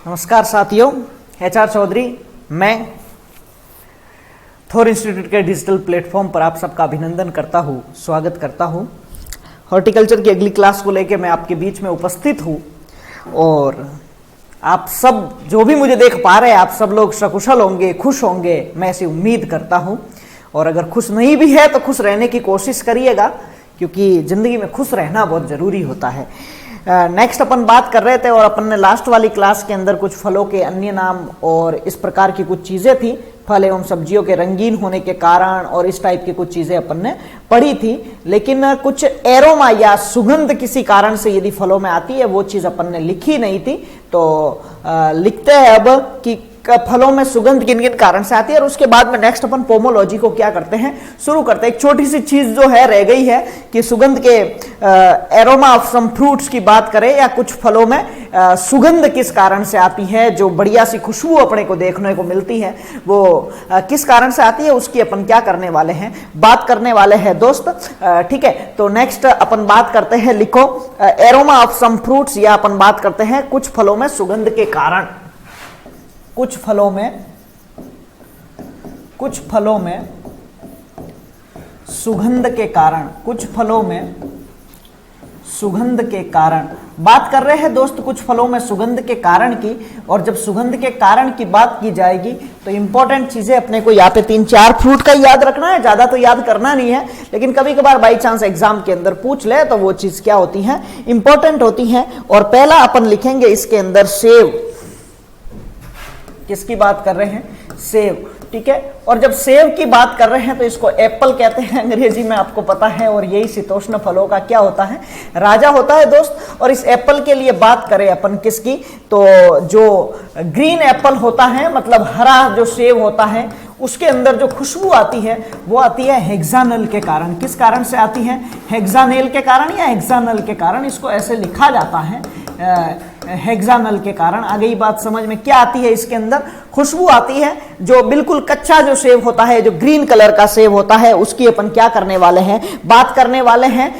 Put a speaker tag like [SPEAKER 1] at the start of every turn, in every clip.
[SPEAKER 1] नमस्कार साथियों, HR चौधरी मैं थॉर इंस्टीट्यूट के डिजिटल प्लेटफॉर्म पर आप सबका अभिनंदन करता हूँ, स्वागत करता हूँ। हॉर्टिकल्चर की अगली क्लास को लेकर मैं आपके बीच में उपस्थित हूँ और आप सब जो भी मुझे देख पा रहे हैं, आप सब लोग सकुशल होंगे, खुश होंगे, मैं ऐसी उम्मीद करता हूँ। और अगर खुश नहीं भी है तो खुश रहने की कोशिश करिएगा, क्योंकि ज़िंदगी में खुश रहना बहुत ज़रूरी होता है। नेक्स्ट अपन बात कर रहे थे और अपन ने लास्ट वाली क्लास के अंदर कुछ फलों के अन्य नाम और इस प्रकार की कुछ चीज़ें थी, फल एवं सब्जियों के रंगीन होने के कारण और इस टाइप की कुछ चीज़ें अपन ने पढ़ी थी। लेकिन कुछ एरोमा या सुगंध किसी कारण से यदि फलों में आती है, वो चीज़ अपन ने लिखी नहीं थी। तो लिखते हैं अब कि फलों में सुगंध किन किन कारण से आती है, और उसके बाद में नेक्स्ट अपन पोमोलॉजी को क्या करते हैं, शुरू करते हैं। एक छोटी सी चीज जो है रह गई है कि सुगंध के एरोमा ऑफ सम फ्रूट्स की बात करें या कुछ फलों में सुगंध किस कारण से आती है, जो बढ़िया सी खुशबू अपने को देखने को मिलती है, वो किस कारण से आती है, उसकी अपन क्या करने वाले हैं, बात करने वाले हैं दोस्त। ठीक है, तो नेक्स्ट अपन बात करते हैं, लिखो एरोमा ऑफ सम फ्रूट्स, या अपन बात करते हैं कुछ फलों में सुगंध के कारण। कुछ फलों में सुगंध के कारण, कुछ फलों में सुगंध के कारण बात कर रहे हैं दोस्त, कुछ फलों में सुगंध के कारण की। और जब सुगंध के कारण की बात की जाएगी तो इंपॉर्टेंट चीजें अपने को यहाँ पे 3-4 फ्रूट का याद रखना है, ज्यादा तो याद करना नहीं है, लेकिन कभी कभार बाई चांस एग्जाम के अंदर पूछ ले तो वो चीज क्या होती है, इंपॉर्टेंट होती है। और पहला अपन लिखेंगे इसके अंदर सेब। किसकी बात कर रहे हैं? सेब। ठीक है, और जब सेब की बात कर रहे हैं तो इसको एप्पल कहते हैं अंग्रेजी में, आपको पता है। और यही शीतोष्ण फलों का क्या होता है, राजा होता है दोस्त। और इस एप्पल के लिए बात करें अपन किसकी, तो जो ग्रीन एप्पल होता है, मतलब हरा जो सेब होता है, उसके अंदर जो खुशबू आती है वो आती है हेक्सानल के कारण। किस कारण से आती है? हेक्सानेल के कारण या हेक्सानल के कारण, इसको ऐसे लिखा जाता है, हेक्सानल के कारण। आ गई बात समझ में? क्या आती है इसके अंदर? खुशबू आती है। जो बिल्कुल कच्चा जो सेब होता है, जो ग्रीन कलर का सेब होता है, उसकी अपन क्या करने वाले हैं, बात करने वाले हैं।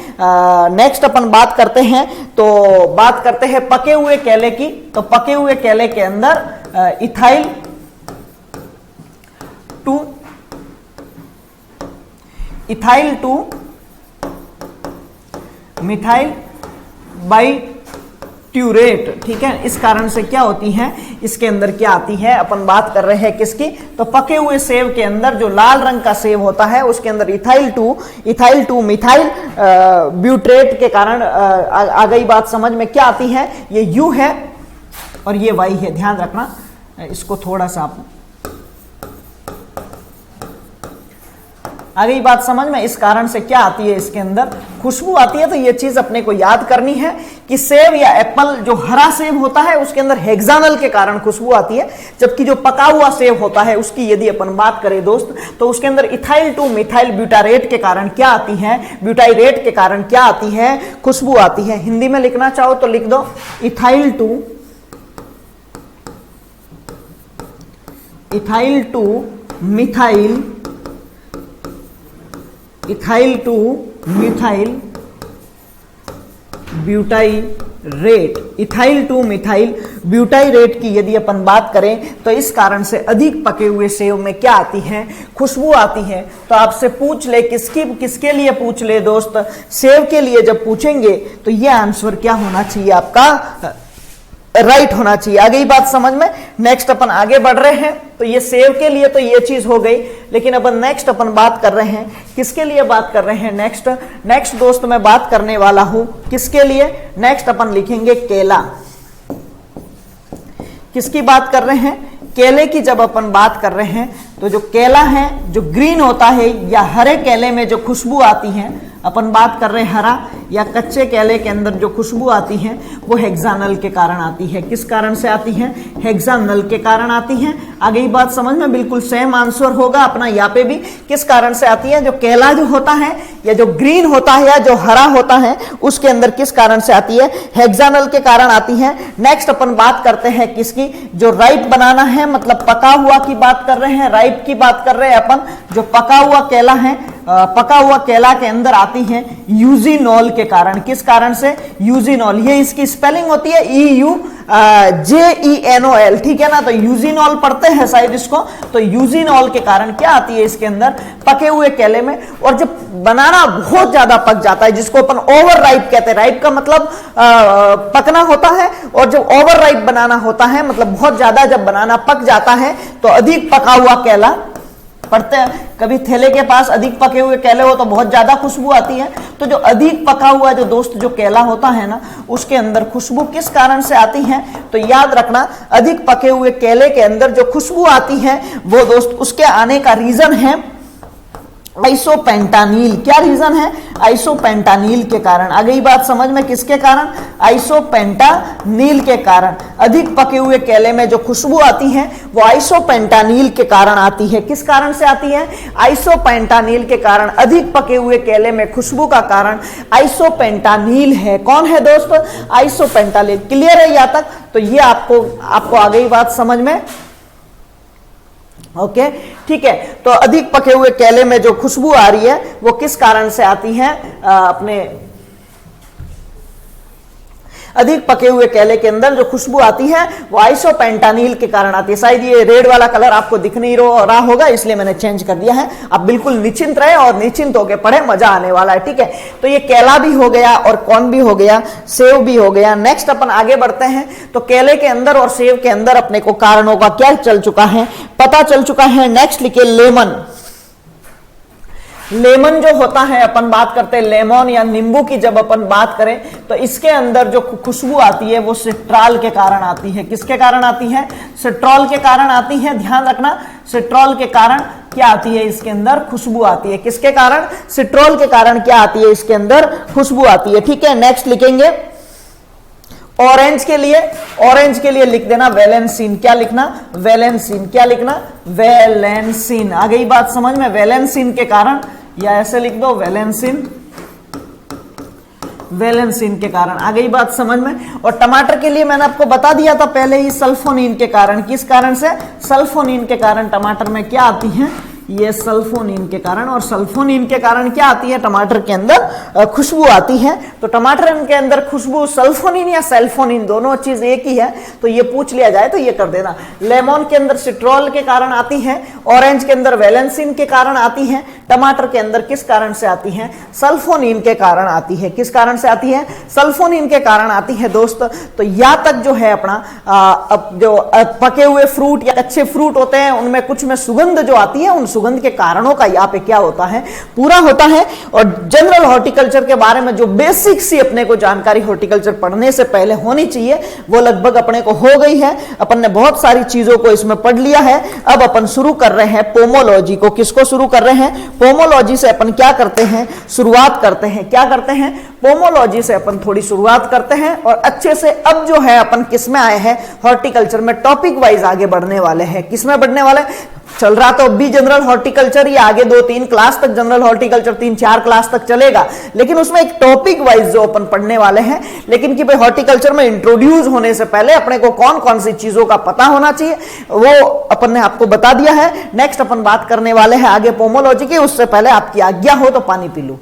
[SPEAKER 1] नेक्स्ट अपन बात करते हैं, तो बात करते हैं पके हुए केले की। तो पके हुए केले के अंदर इथाइल टू मिथाइल बाइट्यूरेट। ठीक है, इस कारण से क्या होती है, इसके अंदर क्या आती है, अपन बात कर रहे हैं किसकी, तो पके हुए सेब के अंदर जो लाल रंग का सेब होता है, उसके अंदर इथाइल टू मिथाइल ब्यूट्रेट के कारण आ गई बात समझ में। क्या आती है, ये यू है और ये वाई है, ध्यान रखना इसको थोड़ा सा आप। आ गई बात समझ में? इस कारण से क्या आती है, इसके अंदर खुशबू आती है। तो ये चीज अपने को याद करनी है कि सेब या एप्पल, जो हरा सेब होता है, उसके अंदर हेक्सानल के कारण खुशबू आती है, जबकि जो पका हुआ सेब होता है उसकी यदि अपन बात करें दोस्त, तो उसके अंदर इथाइल टू मिथाइल ब्यूटारेट के कारण क्या आती है, ब्यूटाइरेट के कारण क्या आती है, खुशबू आती है। हिंदी में लिखना चाहो तो लिख दो इथाइल मिथाइल ब्यूटाइरेट की यदि अपन बात करें तो इस कारण से अधिक पके हुए सेब में क्या आती है, खुशबू आती है। तो आपसे पूछ ले, किसके लिए पूछ ले दोस्त, सेब के लिए जब पूछेंगे तो ये आंसर क्या होना चाहिए, आपका राइट होना चाहिए। आ गई बात समझ में? नेक्स्ट अपन आगे बढ़ रहे हैं, तो ये सेब के लिए तो ये चीज हो गई, लेकिन अपन नेक्स्ट अपन बात कर रहे हैं, किसके लिए बात कर रहे हैं, नेक्स्ट दोस्त मैं बात करने वाला हूं किसके लिए, नेक्स्ट अपन लिखेंगे केला। किसकी बात कर रहे हैं? केले की जब अपन बात कर रहे हैं तो जो केला है, जो ग्रीन होता है, या हरे केले में जो खुशबू आती है, अपन बात कर रहे हैं हरा या कच्चे केले के अंदर जो खुशबू आती है वो हेक्सानल के कारण आती है। किस कारण से आती है? हेक्सानल के कारण आती है। आगे ही बात समझ में? बिल्कुल सेम आंसर होगा अपना यहाँ पे भी। किस कारण से आती है? जो केला जो होता है या जो ग्रीन होता है या जो हरा होता है उसके अंदर किस कारण से आती है? हेक्सानल के कारण आती है। नेक्स्ट अपन बात करते हैं किसकी? जो राइप बनाना है, मतलब पका हुआ की बात कर रहे हैं, राइप की बात कर रहे हैं अपन। जो पका हुआ केला है, पका हुआ केला के अंदर आती है यूजिनॉल के कारण। किस कारण से? यूजिनॉल। ये इसकी स्पेलिंग होती है EU JENOL, ठीक है ना। तो यूजिनॉल पढ़ते हैं शायद इसको। तो यूजिनॉल के कारण क्या आती है इसके अंदर, पके हुए केले में। और जब बनाना बहुत ज्यादा पक जाता है, जिसको अपन ओवर राइप कहते हैं, राइप का मतलब पकना होता है, और जब ओवर राइप बनाना होता है मतलब बहुत ज्यादा जब बनाना पक जाता है, तो अधिक पका हुआ केला पढ़ते हैं। कभी थैले के पास अधिक पके हुए केले हो तो बहुत ज्यादा खुशबू आती है। तो जो अधिक पका हुआ जो दोस्त जो केला होता है ना, उसके अंदर खुशबू किस कारण से आती है, तो याद रखना अधिक पके हुए केले के अंदर जो खुशबू आती है वो दोस्त उसके आने का रीजन है आइसोपेंटानील। क्या रीजन है, आइसोपेंटानील के कारण। आ गई बात समझ में, किसके कारण, आइसोपेंटानील के कारण। अधिक पके हुए केले में जो खुशबू आती है वो आइसोपेंटानील के कारण आती है। किस कारण से आती है, आइसोपेंटानील के कारण। अधिक पके हुए केले में खुशबू का कारण आइसोपेंटानील है। कौन है दोस्त, आइसोपेंटानील। क्लियर है यहाँ तक। तो ये आपको आ गई बात समझ में, ओके ठीक है। तो अधिक पके हुए केले में जो खुशबू आ रही है वो किस कारण से आती है, अपने अधिक पके हुए केले के अंदर जो खुशबू आती है वो आइसोपेंटानील के कारण आती है। शायद ये रेड वाला कलर आपको दिख नहीं रहा होगा, इसलिए मैंने चेंज कर दिया है। आप बिल्कुल निश्चिंत रहे और निश्चिंत होकर पढ़े, मजा आने वाला है, ठीक है। तो ये केला भी हो गया और कौन भी हो गया, सेव भी हो गया। नेक्स्ट अपन आगे बढ़ते हैं। तो केले के अंदर और सेव के अंदर अपने को कारणों का क्या चल चुका है, पता चल चुका है। नेक्स्ट लिखे लेमन। लेमन जो होता है, अपन बात करते हैं लेमन या नींबू की, जब अपन बात करें तो इसके अंदर जो खुशबू आती है वो सिट्रॉल के कारण आती है। किसके कारण आती है, सिट्रॉल के कारण आती है। ध्यान रखना, सिट्रॉल के कारण क्या आती है, इसके अंदर खुशबू आती है। किसके कारण, सिट्रॉल के कारण क्या आती है, इसके अंदर खुशबू आती है, ठीक है। नेक्स्ट लिखेंगे ऑरेंज के लिए लिख देना वैलेंसिन। क्या लिखना, वैलेंसिन। क्या लिखना, वैलेंसिन। आ गई बात समझ में, वैलेंसिन के कारण, या ऐसे लिख दो वैलेंसिन के कारण। आ गई बात समझ में। और टमाटर के लिए मैंने आपको बता दिया था पहले ही, सल्फोनीन के कारण। किस कारण से, सल्फोनीन के कारण टमाटर में क्या आती है, ये सल्फोनीन के कारण। और सल्फोनीन के कारण क्या आती है, टमाटर के अंदर खुशबू आती है। तो टमाटर के अंदर खुशबू सल्फोनीन या सल्फोनीन, दोनों चीज एक ही है, तो ये पूछ लिया जाए तो ये कर देना। लेमन के अंदर सिट्रॉल के कारण आती है, ऑरेंज के अंदर वैलेंसिन के कारण आती है, टमाटर के अंदर किस कारण से आती है, सल्फोनीन के कारण आती है। किस कारण से आती है, सल्फोनीन के कारण आती है दोस्त। तो यहाँ तक जो है अपना जो पके हुए फ्रूट या कच्चे फ्रूट होते हैं उनमें कुछ में सुगंध जो आती है, उन सुगंध के कारणों का यहाँ पे क्या होता है, पूरा होता है। और जनरल हॉर्टिकल्चर के बारे में जो बेसिक सी अपने को जानकारी हॉर्टिकल्चर पढ़ने से पहले होनी चाहिए वो लगभग अपने को हो गई है। अपन ने बहुत सारी चीजों को इसमें पढ़ लिया है। अब अपन शुरू कर रहे हैं पोमोलॉजी को। किसको शुरू कर रहे हैं, पोमोलॉजी से अपन क्या करते हैं, शुरुआत करते हैं। क्या करते हैं, पोमोलॉजी से अपन थोड़ी शुरुआत करते हैं। और अच्छे से अब जो है अपन किस में आए हैं, हॉर्टिकल्चर में टॉपिक वाइज आगे बढ़ने वाले हैं। किस में बढ़ने वाले, चल रहा तो अभी जनरल हॉर्टिकल्चर ही, आगे 2-3 क्लास तक जनरल हॉर्टिकल्चर 3-4 क्लास तक चलेगा, लेकिन उसमें एक टॉपिक वाइज जो अपन पढ़ने वाले हैं। लेकिन कि भाई हॉर्टिकल्चर में इंट्रोड्यूस होने से पहले अपने को कौन कौन सी चीजों का पता होना चाहिए वो अपन ने आपको बता दिया है। नेक्स्ट अपन बात करने वाले हैं आगे पोमोलॉजी की। उससे पहले आपकी आज्ञा हो तो पानी पी लूं।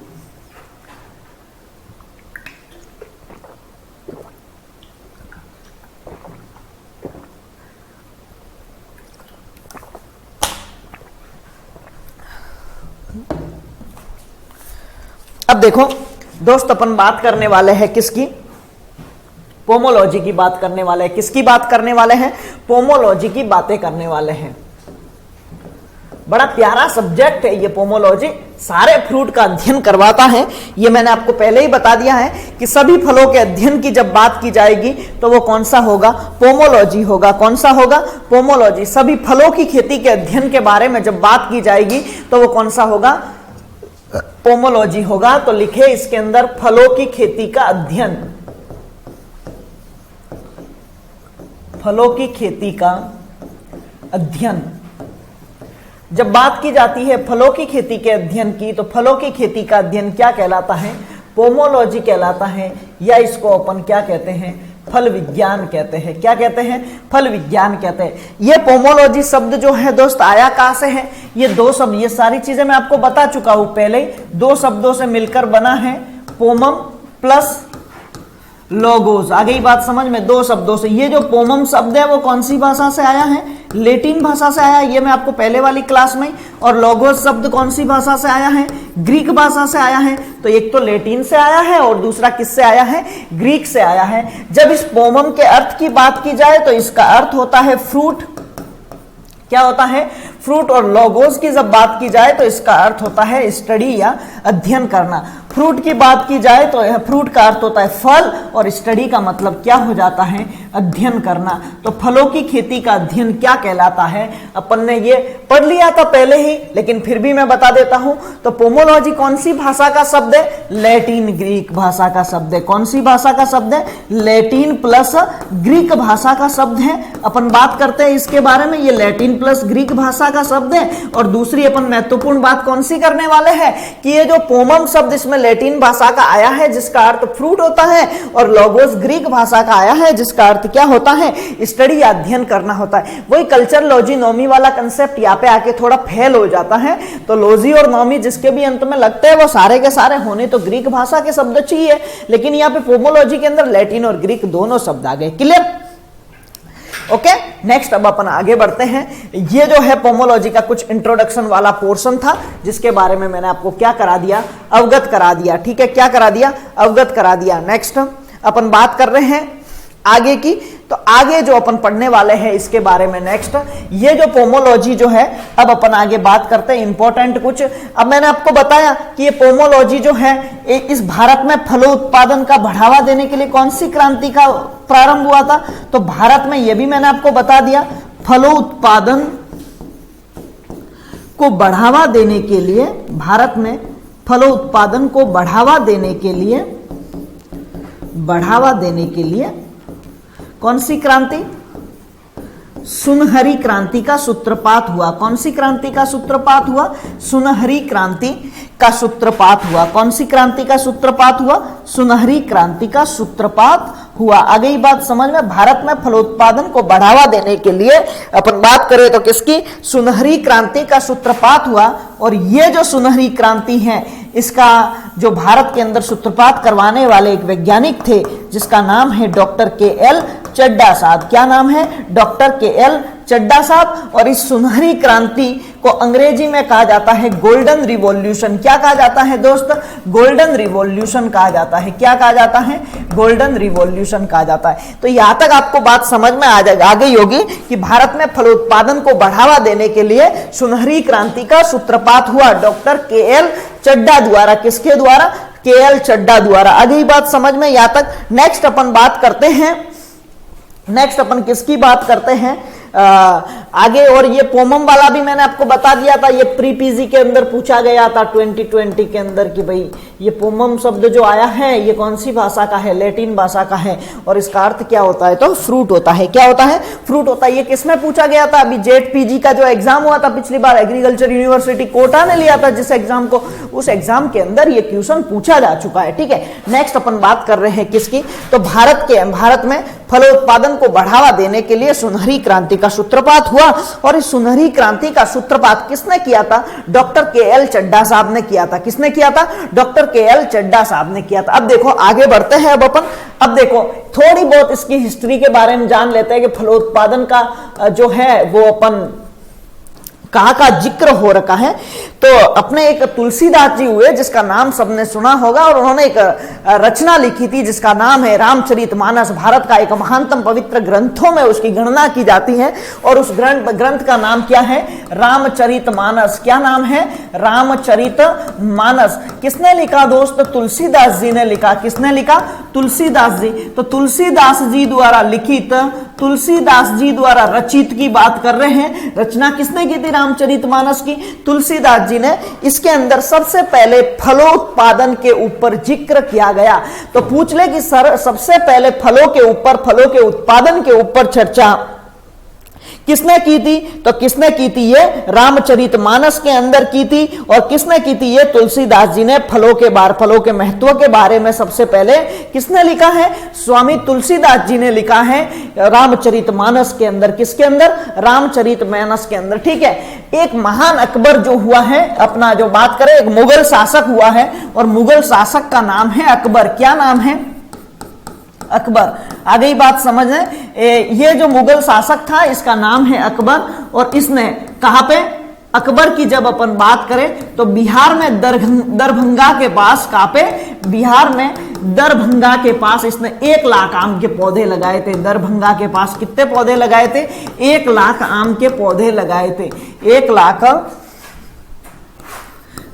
[SPEAKER 1] अब देखो दोस्त, अपन बात करने वाले हैं किसकी, पोमोलॉजी की बात करने वाले हैं। किसकी बात करने वाले हैं, पोमोलॉजी की बातें करने वाले हैं। बड़ा प्यारा सब्जेक्ट है ये पोमोलॉजी, सारे फ्रूट का अध्ययन करवाता है। ये मैंने आपको पहले ही बता दिया है कि सभी फलों के अध्ययन की जब बात की जाएगी तो वो कौन सा होगा, पोमोलॉजी होगा। कौन सा होगा, पोमोलॉजी। सभी फलों की खेती के अध्ययन के बारे में जब बात की जाएगी तो वो कौन सा होगा, पोमोलॉजी होगा। तो लिखे इसके अंदर फलों की खेती का अध्ययन, फलों की खेती का अध्ययन। जब बात की जाती है फलों की खेती के अध्ययन की, तो फलों की खेती का अध्ययन क्या कहलाता है, पोमोलॉजी कहलाता है। या इसको अपन क्या कहते हैं, फल विज्ञान कहते हैं। क्या कहते हैं, फल विज्ञान कहते हैं। ये पोमोलॉजी शब्द जो है दोस्त आया कहां से है, ये दो शब्द, ये सारी चीजें मैं आपको बता चुका हूं पहले, दो शब्दों से मिलकर बना है, पोमम प्लस लोगोस। आ गई बात समझ में, दो शब्दों से। ये जो पोमम शब्द है वो कौन सी भाषा से आया है? लैटिन भाषा से आया, ये मैं आपको पहले वाली क्लास में। और लोगोस शब्द कौन सी भाषा से आया है? ग्रीक भाषा से आया है। तो एक तो लैटिन से आया है और दूसरा किससे आया है? ग्रीक से आया है। जब इस पोमम के अर्थ की बात की जाए तो इसका अर्थ होता है फ्रूट। क्या होता है? फ्रूट। और लोगोस की जब बात की जाए तो इसका अर्थ होता है स्टडी या अध्ययन करना। फ्रूट की बात की जाए तो फ्रूट का अर्थ होता है फल, और स्टडी का मतलब क्या हो जाता है? अध्ययन करना। तो फलों की खेती का अध्ययन क्या कहलाता है? अपन ने ये पढ़ लिया था पहले ही, लेकिन फिर भी मैं बता देता हूं। तो पोमोलॉजी कौन सी भाषा का शब्द है? लैटिन ग्रीक भाषा का शब्द है। कौन सी भाषा का शब्द है? लैटिन प्लस ग्रीक भाषा का शब्द है। अपन बात करते हैं इसके बारे में, ये लैटिन प्लस ग्रीक भाषा का शब्द है। और दूसरी अपन महत्वपूर्ण बात कौन सी करने वाले हैं कि ये जो पोमम शब्द इसमें लैटिन भाषा का आया है जिसका अर्थ फ्रूट होता है, और लोगोस ग्रीक भाषा का आया है जिसका अर्थ क्या होता है? स्टडी या अध्ययन करना होता है। वही कल्चर लॉजी नोमी वाला कंसेप्ट यहाँ पे आके थोड़ा फेल हो जाता है। तो लॉजी और नोमी जिसके भी अंत में लगते हैं वो सारे के सारे होने तो ग्रीक भाषा के शब्द चाहिए, लेकिन यहाँ पे पोमोलॉजी के अंदर लैटिन और ग्रीक दोनों शब्द आ गए। क्लियर? ओके, नेक्स्ट अब अपन आगे बढ़ते हैं। ये जो है पोमोलॉजी का कुछ इंट्रोडक्शन वाला पोर्शन था जिसके बारे में मैंने आपको क्या करा दिया? अवगत करा दिया। ठीक है, क्या करा दिया? अवगत करा दिया। नेक्स्ट अपन बात कर रहे हैं आगे की। तो आगे जो अपन पढ़ने वाले हैं इसके बारे में नेक्स्ट, ये जो पोमोलॉजी जो है, अब अपन आगे बात करते हैं इंपॉर्टेंट कुछ। अब मैंने आपको बताया कि ये पोमोलॉजी जो है इस भारत में फलों उत्पादन का बढ़ावा देने के लिए कौन सी क्रांति का प्रारंभ हुआ था? तो भारत में, ये भी मैंने आपको बता दिया, फलों उत्पादन को बढ़ावा देने के लिए, भारत में फलों उत्पादन को बढ़ावा देने के लिए कौन सी क्रांति? सुनहरी क्रांति का सूत्रपात हुआ। कौन सी क्रांति का सूत्रपात हुआ? सुनहरी क्रांति का सूत्रपात हुआ। कौन सी क्रांति का सूत्रपात हुआ? सुनहरी क्रांति का सूत्रपात हुआ। आ गई बात समझ में? भारत में फलोत्पादन को बढ़ावा देने के लिए अपन बात करें तो किसकी? सुनहरी क्रांति का सूत्रपात हुआ। और ये जो सुनहरी क्रांति है, इसका जो भारत के अंदर सूत्रपात करवाने वाले एक वैज्ञानिक थे जिसका नाम है डॉक्टर के.एल. चड्ढा साहब। क्या नाम है? Doctor KL. चड्ढा साहब। और इस सुनहरी क्रांति को अंग्रेजी में कहा जाता है गोल्डन रिवॉल्यूशन। क्या कहा जाता है दोस्त? गोल्डन रिवॉल्यूशन कहा जाता है। क्या कहा जाता है? गोल्डन रिवॉल्यूशन कहा जाता है। तो यहां तक आपको बात समझ में आ गई होगी कि भारत में फलोत्पादन को बढ़ावा देने के लिए सुनहरी क्रांति का सूत्रपात हुआ डॉक्टर के.एल. चड्ढा द्वारा। किसके द्वारा? के.एल. चड्ढा द्वारा। आ गई बात समझ में यहां तक? नेक्स्ट अपन बात करते हैं, नेक्स्ट अपन किसकी बात करते हैं आगे। और ये पोमम वाला भी मैंने आपको बता दिया था, ये प्री पीजी के अंदर पूछा गया था 2020 के अंदर कि भाई ये पोमम शब्द जो आया है ये कौन सी भाषा का है? लैटिन भाषा का है। और इसका अर्थ क्या होता है? तो फ्रूट होता है। क्या होता है? फ्रूट होता है। ये किसमें पूछा गया था? अभी जेट पीजी का जो एग्जाम हुआ था पिछली बार, एग्रीकल्चर यूनिवर्सिटी कोटा ने लिया था जिस एग्जाम को, उस एग्जाम के अंदर ये क्वेश्चन पूछा जा चुका है। ठीक है, नेक्स्ट अपन बात कर रहे हैं किसकी? तो भारत में फलोत्पादन को बढ़ावा देने के लिए सुनहरी क्रांति का सूत्रपात हुआ। और इस सुनहरी क्रांति का सूत्रपात किसने किया था? Doctor KL. चड्ढा साहब ने किया था। किसने किया था? Doctor KL. चड्ढा साहब ने किया था। अब देखो आगे बढ़ते हैं। अब देखो थोड़ी बहुत इसकी हिस्ट्री के बारे में जान लेते हैं कि फलोत्पादन का जो है वो अपन कहाँ का जिक्र हो रखा है। तो अपने एक तुलसीदास जी हुए जिसका नाम सबने सुना होगा, और उन्होंने एक रचना लिखी थी जिसका नाम है रामचरितमानस। भारत का एक महानतम पवित्र ग्रंथों में उसकी गणना की जाती है, और उस ग्रंथ का नाम क्या है? रामचरितमानस। क्या नाम है? रामचरितमानस। किसने लिखा दोस्त? तुलसीदास जी ने लिखा। किसने लिखा? तुलसीदास जी। तो तुलसीदास जी द्वारा लिखित, तुलसीदास जी द्वारा रचित की बात कर रहे हैं। रचना किसने की थी रामचरितमानस की? तुलसीदास जी ने। इसके अंदर सबसे पहले फलोत्पादन के ऊपर जिक्र किया गया। तो पूछ ले कि सर सबसे पहले फलों के ऊपर, फलों के उत्पादन के ऊपर चर्चा किसने की थी? तो किसने की थी? ये रामचरितमानस के अंदर की थी। और किसने की थी? ये तुलसीदास जी ने। फलों के महत्व के बारे में सबसे पहले किसने लिखा है? स्वामी तुलसीदास जी ने लिखा है रामचरितमानस के अंदर। किसके अंदर? रामचरितमानस के अंदर। ठीक है, एक महान अकबर जो हुआ है, अपना जो बात करें, एक मुगल शासक हुआ है, और मुगल शासक का नाम है अकबर। क्या नाम है? अकबर। आ गई बात समझ में। ये जो मुगल शासक था इसका नाम है अकबर, और इसने कहां पे, अकबर की जब अपन बात करें तो बिहार में दरभंगा के पास, कहां पे, बिहार में दरभंगा के पास इसने 1 लाख आम के पौधे लगाए थे। दरभंगा के पास कितने पौधे लगाए थे? 1 लाख आम के पौधे लगाए थे। 1 लाख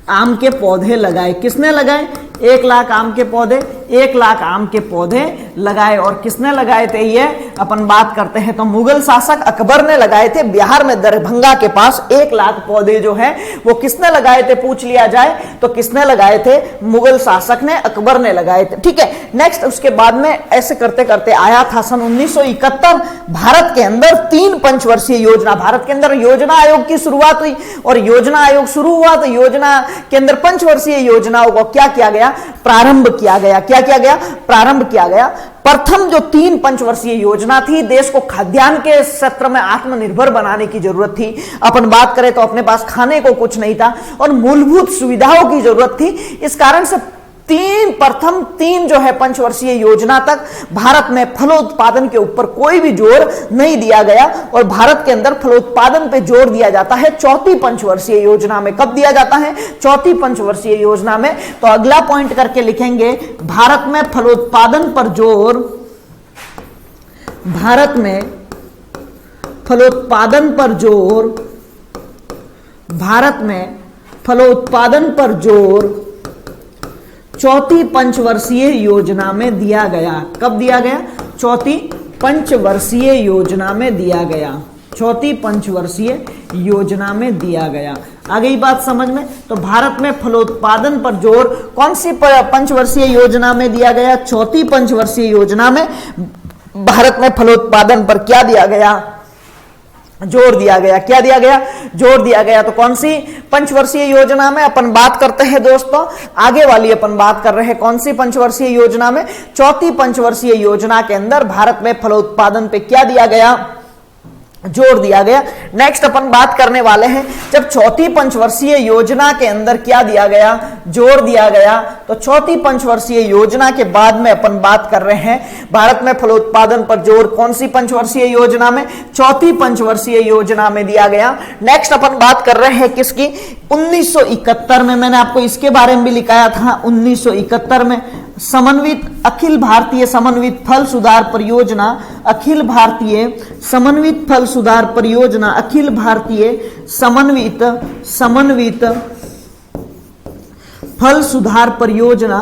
[SPEAKER 1] आम के पौधे लगाए। किसने लगाए? 1 लाख आम के पौधे, 1 लाख आम के पौधे लगाए। और किसने लगाए थे? ये अपन बात करते हैं तो मुगल शासक अकबर ने लगाए थे। बिहार में दरभंगा के पास 1 लाख पौधे जो है वो किसने लगाए थे, पूछ लिया जाए तो किसने लगाए थे? मुगल शासक ने, अकबर ने लगाए थे। ठीक है, नेक्स्ट उसके बाद में ऐसे करते करते आया था सन 1971, भारत के अंदर 3 पंचवर्षीय योजना, भारत के अंदर योजना आयोग की शुरुआत हुई। और योजना आयोग शुरू हुआ तो योजना के अंदर पंचवर्षीय योजनाओं को क्या किया गया? प्रारंभ किया गया। क्या किया गया? प्रारंभ किया गया। प्रथम जो 3 पंचवर्षीय योजना थी, देश को खाद्यान्न के क्षेत्र में आत्मनिर्भर बनाने की जरूरत थी। अपन बात करें तो अपने पास खाने को कुछ नहीं था और मूलभूत सुविधाओं की जरूरत थी। इस कारण से प्रथम 3 जो है पंचवर्षीय योजना तक भारत में फलोत्पादन के ऊपर कोई भी जोर नहीं दिया गया, और भारत के अंदर फलोत्पादन पे जोर दिया जाता है 4थी पंचवर्षीय योजना में। कब दिया जाता है? 4थी पंचवर्षीय योजना में। तो अगला पॉइंट करके लिखेंगे, भारत में फलोत्पादन पर जोर, भारत में फलोत्पादन पर जोर, भारत में फलोत्पादन पर जोर 4थी पंचवर्षीय योजना में दिया गया। कब दिया गया? 4थी पंचवर्षीय योजना में दिया गया। 4थी पंचवर्षीय योजना में दिया गया। आ गई बात समझ में। तो भारत में फलोत्पादन पर जोर कौन सी पंचवर्षीय योजना में दिया गया? 4थी पंचवर्षीय योजना में भारत में फलोत्पादन पर क्या दिया गया? जोर दिया गया। क्या दिया गया? जोर दिया गया। तो कौन सी पंचवर्षीय योजना में अपन बात करते हैं दोस्तों? आगे वाली अपन बात कर रहे हैं कौन सी पंचवर्षीय योजना में? 4थी पंचवर्षीय योजना के अंदर भारत में फलोत्पादन पे क्या दिया गया? जोर दिया गया। नेक्स्ट अपन बात करने वाले हैं, जब 4थी पंचवर्षीय योजना के अंदर क्या दिया गया? जोर दिया गया। तो 4थी पंचवर्षीय योजना के बाद में अपन बात कर रहे हैं भारत में फलोत्पादन पर जोर कौन सी पंचवर्षीय योजना में? 4थी पंचवर्षीय योजना में दिया गया। नेक्स्ट अपन बात कर रहे हैं किसकी? 1971 में। मैंने आपको इसके बारे में भी लिखाया था। 1971 में समन्वित अखिल भारतीय समन्वित फल सुधार परियोजना, अखिल भारतीय समन्वित फल सुधार परियोजना, अखिल भारतीय समन्वित फल सुधार परियोजना,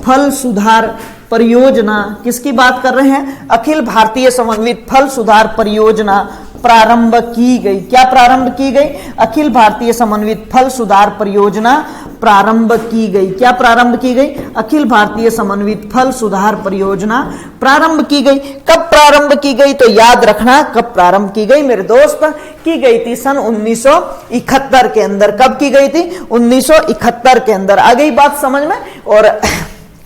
[SPEAKER 1] फल सुधार परियोजना किसकी बात कर रहे हैं? अखिल भारतीय समन्वित फल सुधार परियोजना प्रारंभ की गई। क्या प्रारंभ की गई? अखिल भारतीय समन्वित फल सुधार परियोजना प्रारंभ की गई। क्या प्रारंभ की गई? अखिल भारतीय समन्वित फल सुधार परियोजना प्रारंभ की गई। कब प्रारंभ की गई? तो याद रखना कब प्रारंभ की गई मेरे दोस्त? की गई थी सन 1971 के अंदर। कब की गई थी? 1971 के अंदर। आ गई बात समझ में। और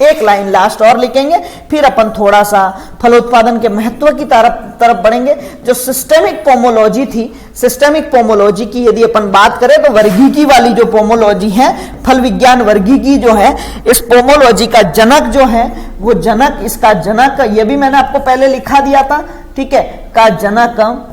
[SPEAKER 1] एक लाइन लास्ट और लिखेंगे, फिर अपन थोड़ा सा फलोत्पादन के महत्व की तरफ बढ़ेंगे। जो सिस्टेमिक पोमोलॉजी थी, सिस्टेमिक पोमोलॉजी की यदि अपन बात करें तो वर्गीकी वाली जो पोमोलॉजी है, फल विज्ञान वर्गीकी जो है, इस पोमोलॉजी का जनक जो है वो जनक, इसका जनक ये भी मैंने आपको पहले लिखा दिया था, ठीक है, का जनक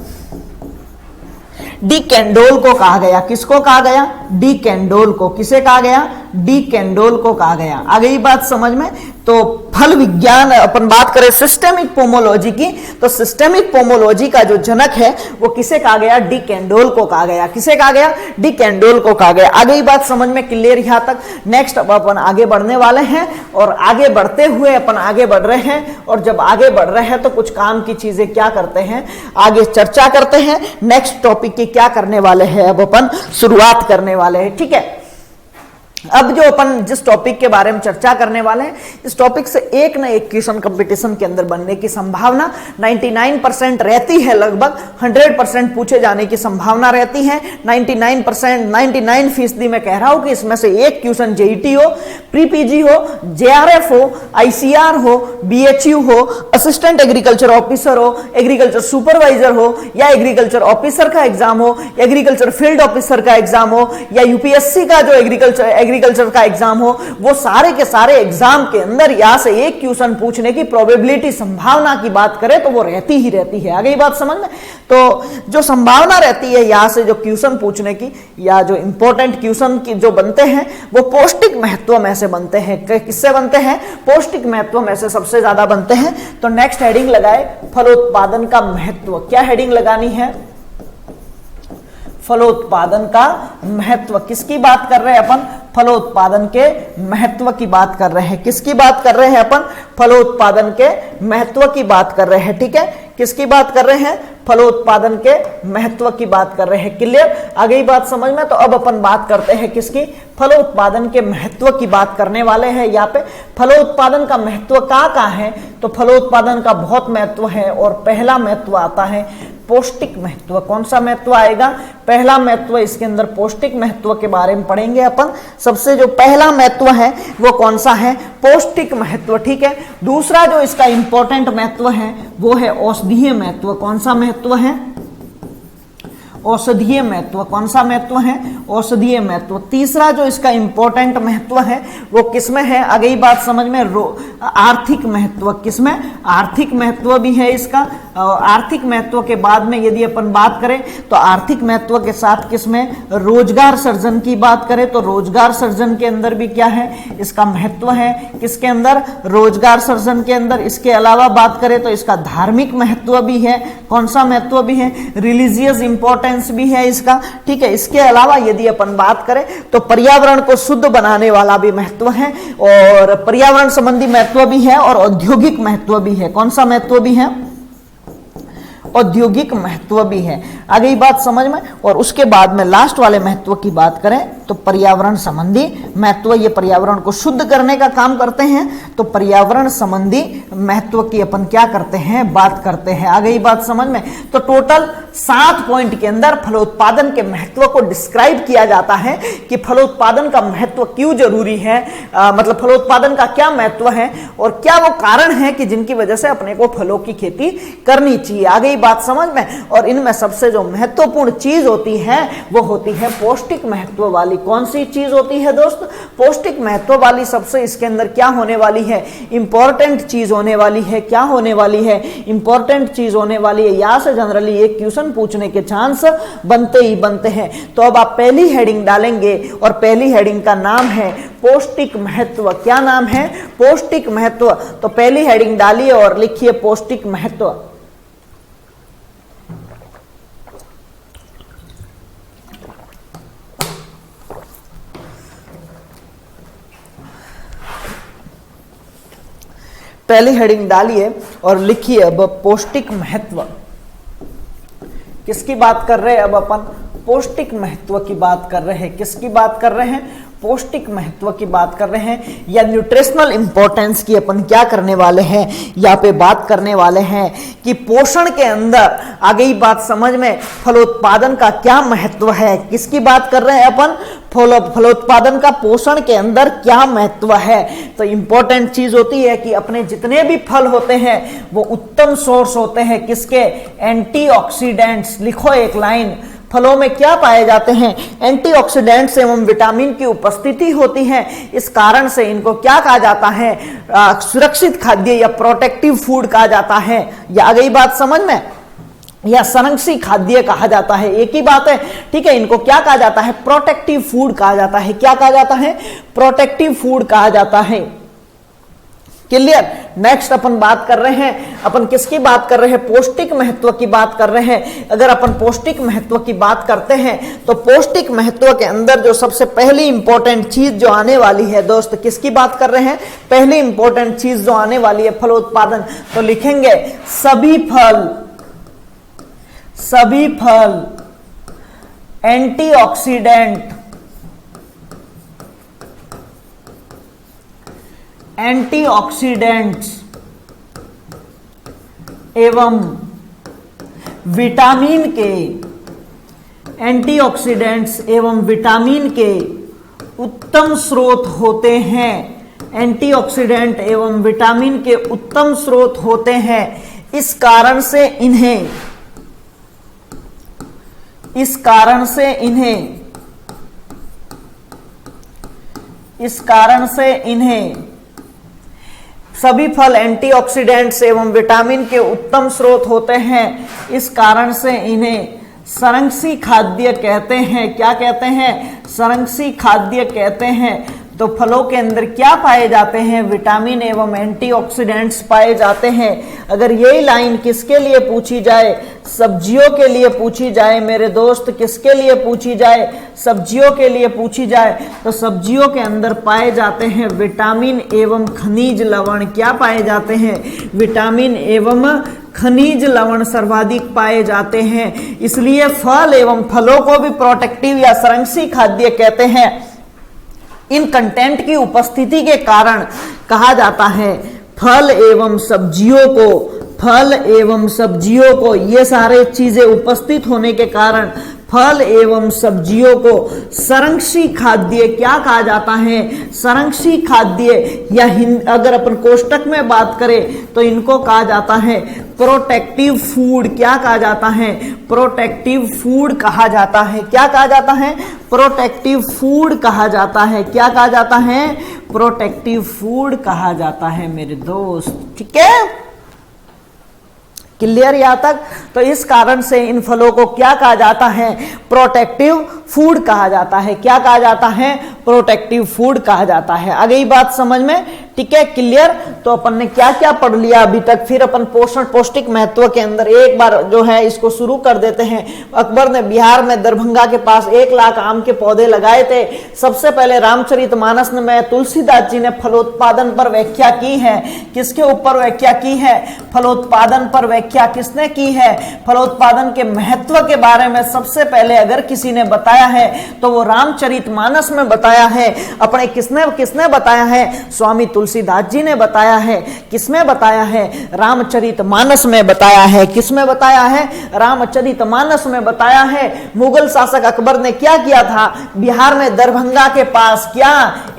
[SPEAKER 1] डी कैंडोल को कहा गया। किसको कहा गया? डी कैंडोल को। किसे कहा गया? डी कैंडोल को कहा गया। आ गई बात समझ में। तो फल विज्ञान अपन बात करें सिस्टेमिक पोमोलॉजी की, तो सिस्टेमिक पोमोलॉजी का जो जनक है वो किसे कहा गया? डी कैंडोल को कहा गया। किसे कहा गया? डी कैंडोल को कहा गया। आ गई बात समझ में, क्लियर यहां तक। नेक्स्ट अब अपन आगे बढ़ने वाले हैं, और आगे बढ़ते हुए अपन आगे बढ़ रहे हैं, और जब आगे बढ़ रहे हैं तो कुछ काम की चीजें क्या करते हैं, आगे चर्चा करते हैं। नेक्स्ट टॉपिक की क्या करने वाले हैं, अब अपन शुरुआत करने वाले हैं, ठीक है। अब जो अपन जिस टॉपिक के बारे में चर्चा करने वाले हैं, इस टॉपिक से एक न एक क्वेश्चन कंपटीशन के अंदर बनने की संभावना 99% रहती है। लगभग 100% पूछे जाने की संभावना रहती है। 99%, 99% मैं कह रहा हूं कि इसमें से एक क्वेश्चन जेईटी हो, प्री पीजी हो, जेआरएफ हो, आईसीआर हो, बीएचयू हो, असिस्टेंट एग्रीकल्चर ऑफिसर हो, एग्रीकल्चर सुपरवाइजर हो, या एग्रीकल्चर ऑफिसर का एग्जाम हो, एग्रीकल्चर फील्ड ऑफिसर का एग्जाम हो, या यूपीएससी का जो एग्रीकल्चर का एग्जाम हो, वो सारे के सारे एग्जाम के अंदर यहाँ से एक क्वेश्चन पूछने की प्रोबेबिलिटी, संभावना की बात करें तो वो रहती ही रहती है। आ गई बात समझ में? तो जो संभावना रहती है यहाँ से जो क्वेश्चन पूछने की या जो इंपॉर्टेंट क्वेश्चन की जो बनते हैं वो पौष्टिक महत्व में से बनते हैं। किससे बनते हैं? पौष्टिक महत्व में से सबसे ज्यादा बनते हैं। तो नेक्स्ट हेडिंग लगाए फलोत्पादन का महत्व। क्या हेडिंग लगानी है? फलोत्पादन का महत्व। किसकी बात कर रहे हैं अपन? फलोत्पादन के महत्व की बात कर रहे हैं। किसकी बात कर रहे हैं अपन? फलोत्पादन के महत्व की बात कर रहे हैं। ठीक है, किसकी बात कर रहे हैं? फलोत्पादन के महत्व की बात कर रहे हैं। क्लियर? आ गई बात समझ में? तो अब अपन बात करते हैं किसकी? फलोत्पादन के महत्व की बात करने वाले हैं। यहाँ पे फलोत्पादन का महत्व कहाँ है? तो फलोत्पादन का बहुत महत्व है और पहला महत्व आता है पौष्टिक महत्व। कौन सा महत्व आएगा? पहला महत्व। इसके अंदर पौष्टिक महत्व के बारे में पढ़ेंगे अपन। सबसे जो पहला महत्व है वो कौन सा है? पौष्टिक महत्व। ठीक है, दूसरा जो इसका इंपॉर्टेंट महत्व है वो है औषधीय महत्व। कौन सा महत्व है? औषधीय महत्व। कौन सा महत्व है? औषधीय महत्व। तीसरा जो इसका इंपॉर्टेंट महत्व है वो किसमें है? आ गई बात समझ में? आर्थिक महत्व। किसमें? आर्थिक महत्व भी है इसका। आर्थिक महत्व के बाद में यदि अपन बात करें तो आर्थिक महत्व के साथ किसमें? रोजगार सृजन की बात करें तो रोजगार सृजन के अंदर भी क्या है? इसका महत्व है। किसके अंदर? रोजगार सृजन के अंदर। इसके अलावा बात करें तो इसका धार्मिक महत्व भी है। कौन सा महत्व भी है? रिलीजियस इंपॉर्टेंस भी है इसका। ठीक है, इसके अलावा यदि अपन बात करें तो पर्यावरण को शुद्ध बनाने वाला भी महत्व है और पर्यावरण संबंधी महत्व भी है और औद्योगिक महत्व भी है। कौन सा महत्व भी है? औद्योगिक महत्व भी है। आ गई बात समझ में? और उसके बाद में लास्ट वाले महत्व की बात करें तो पर्यावरण संबंधी महत्व। ये पर्यावरण को शुद्ध करने का काम करते हैं तो पर्यावरण संबंधी महत्व की अपन क्या करते हैं? बात करते हैं। आ गई बात समझ में? तो टोटल 7 पॉइंट के अंदर फलोत्पादन के महत्व को डिस्क्राइब किया जाता है कि फलोत्पादन का महत्व क्यों जरूरी है, मतलब फलोत्पादन का क्या महत्व है और क्या वो कारण है कि जिनकी वजह से अपने को फलों की खेती करनी चाहिए। आ गई बात समझ में? और इनमें सबसे जो महत्वपूर्ण चीज होती है वो होती है पौष्टिक महत्व वाली। कौन सी चीज होती है दोस्त? पौष्टिक महत्व वाली। सबसे इसके अंदर क्या होने वाली है? इंपॉर्टेंट चीज होने वाली है। क्या होने वाली है? इंपॉर्टेंट चीज होने वाली है। यहां से जनरली एक क्वेश्चन पूछने के चांस बनते ही बनते हैं। तो अब आप पहली हेडिंग डालेंगे और पहली हेडिंग का नाम है पौष्टिक महत्व। क्या नाम है? पौष्टिक महत्व। तो पहली हेडिंग डालिए और लिखिए पौष्टिक महत्व। पहली हेडिंग डालिए और लिखिए अब पौष्टिक महत्व। किसकी बात कर रहे हैं? अब अपन पौष्टिक महत्व की बात कर रहे हैं। किसकी बात कर रहे हैं? पौष्टिक महत्व की बात कर रहे हैं या न्यूट्रिशनल इंपॉर्टेंस की अपन क्या करने वाले हैं? यहाँ पे बात करने वाले हैं कि पोषण के अंदर, आ गई बात समझ में, फलोत्पादन का क्या महत्व है। किसकी बात कर रहे हैं अपन? फलोत्पादन का पोषण के अंदर क्या महत्व है। तो इंपॉर्टेंट चीज होती है कि अपने जितने भी फल होते हैं वो उत्तम सोर्स होते हैं किसके? एंटीऑक्सीडेंट्स। लिखो एक लाइन। फलों में क्या पाए जाते हैं? एंटीऑक्सीडेंट्स एवं विटामिन की उपस्थिति होती है। इस कारण से इनको क्या कहा जाता है? सुरक्षित खाद्य या प्रोटेक्टिव फूड कहा जाता है। या आ गई बात समझ में? या संरक्षित खाद्य कहा जाता है। एक ही बात है। ठीक है, इनको क्या कहा जाता है? प्रोटेक्टिव फूड कहा जाता है। क्या कहा जाता है? प्रोटेक्टिव फूड कहा जाता है। क्लियर? नेक्स्ट अपन बात कर रहे हैं, अपन किसकी बात कर रहे हैं? पौष्टिक महत्व की बात कर रहे हैं। अगर अपन पौष्टिक महत्व की बात करते हैं तो पौष्टिक महत्व के अंदर जो सबसे पहली इंपॉर्टेंट चीज जो आने वाली है दोस्त, किसकी बात कर रहे हैं? पहली इंपॉर्टेंट चीज जो आने वाली है फलोत्पादन। तो लिखेंगे सभी फल एंटीऑक्सीडेंट्स एवं विटामिन के उत्तम स्रोत होते हैं। एंटीऑक्सीडेंट एवं विटामिन के उत्तम स्रोत होते हैं। इस कारण से इन्हें इस कारण से इन्हें सभी फल एंटीऑक्सीडेंट्स एवं विटामिन के उत्तम स्रोत होते हैं। इस कारण से इन्हें संरक्षी खाद्य कहते हैं। क्या कहते हैं? संरक्षी खाद्य कहते हैं। तो फलों के अंदर क्या पाए जाते हैं? विटामिन एवं एंटीऑक्सीडेंट्स पाए जाते हैं। अगर यही लाइन किसके लिए पूछी जाए? सब्जियों के लिए पूछी जाए मेरे दोस्त, किसके लिए पूछी जाए? सब्जियों के लिए पूछी जाए तो सब्जियों के अंदर पाए जाते हैं विटामिन एवं खनिज लवण। क्या पाए जाते हैं? विटामिन एवं खनिज लवण सर्वाधिक पाए जाते हैं। इसलिए फल एवं फलों को भी प्रोटेक्टिव या संरक्षी खाद्य कहते हैं। इन कंटेंट की उपस्थिति के कारण कहा जाता है फल एवं सब्जियों को ये सारे चीजें उपस्थित होने के कारण फल एवं सब्जियों को संरक्षी खाद्य क्या कहा जाता है? संरक्षी खाद्य, या अगर अपन कोष्टक में बात करें तो इनको कहा जाता है प्रोटेक्टिव फूड। क्या कहा जाता है? प्रोटेक्टिव फूड कहा जाता है। क्या कहा जाता है? प्रोटेक्टिव फूड कहा जाता है। क्या कहा जाता है? प्रोटेक्टिव फूड कहा जाता है मेरे दोस्त। ठीक है, क्लियर यहां तक? तो इस कारण से इन फलों को क्या कहा जाता है? प्रोटेक्टिव फूड कहा जाता है। क्या कहा जाता है? प्रोटेक्टिव फूड कहा जाता है। आ गई बात समझ में? ठीक है, क्लियर? तो अपन ने क्या क्या पढ़ लिया अभी तक, फिर अपन पोषण पौष्टिक महत्व के अंदर एक बार जो है इसको शुरू कर देते हैं। अकबर ने बिहार में दरभंगा के पास 1 लाख आम के पौधे लगाए थे। सबसे पहले रामचरितमानस में तुलसीदास जी ने फलोत्पादन पर व्याख्या की है। किसके ऊपर व्याख्या की है? फलोत्पादन पर व्याख्या किसने की है? फलोत्पादन के महत्व के बारे में सबसे पहले अगर किसी ने बताया है तो वो रामचरितमानस में बताया है। अपने किसने बताया है? स्वामी तुलसीदास जी ने बताया है। किसमें बताया है? रामचरितमानस में बताया है। किसमें बताया है? रामचरितमानस में बताया है। मुगल शासक अकबर ने क्या किया था? बिहार में दरभंगा के पास क्या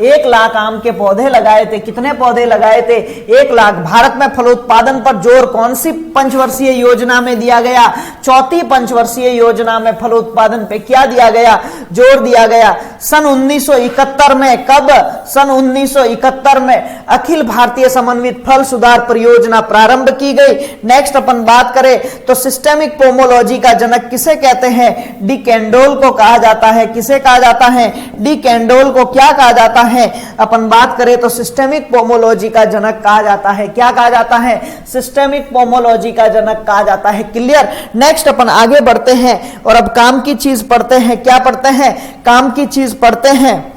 [SPEAKER 1] 1 लाख आम के पौधे लगाए थे। कितने पौधे लगाए थे? 1 लाख। भारत में फलोत्पादन पर जोर कौन सी पंचवर्षीय योजना में दिया गया? चौथी पंचवर्षीय योजना में फलोत्पादन पे क्या दिया गया? जोर दिया गया। सन 1971 में, कब? सन 1971 में अखिल भारतीय समन्वित फल सुधार परियोजना प्रारंभ की गई। नेक्स्ट अपन बात करें तो सिस्टेमिक पोमोलॉजी का जनक किसे कहते हैं? डी कैंडोल को कहा जाता है। किसे कहा जाता है? डी कैंडोल को क्या कहा जाता है? अपन बात करें तो सिस्टेमिक पोमोलॉजी का जनक कहा जाता है। क्या कहा जाता है? सिस्टेमिक पोमोलॉजी का जनक कहा जाता है। क्लियर? नेक्स्ट अपन आगे बढ़ते हैं और अब काम की चीज पढ़ते हैं। क्या पढ़ते हैं? काम की चीज पढ़ते हैं।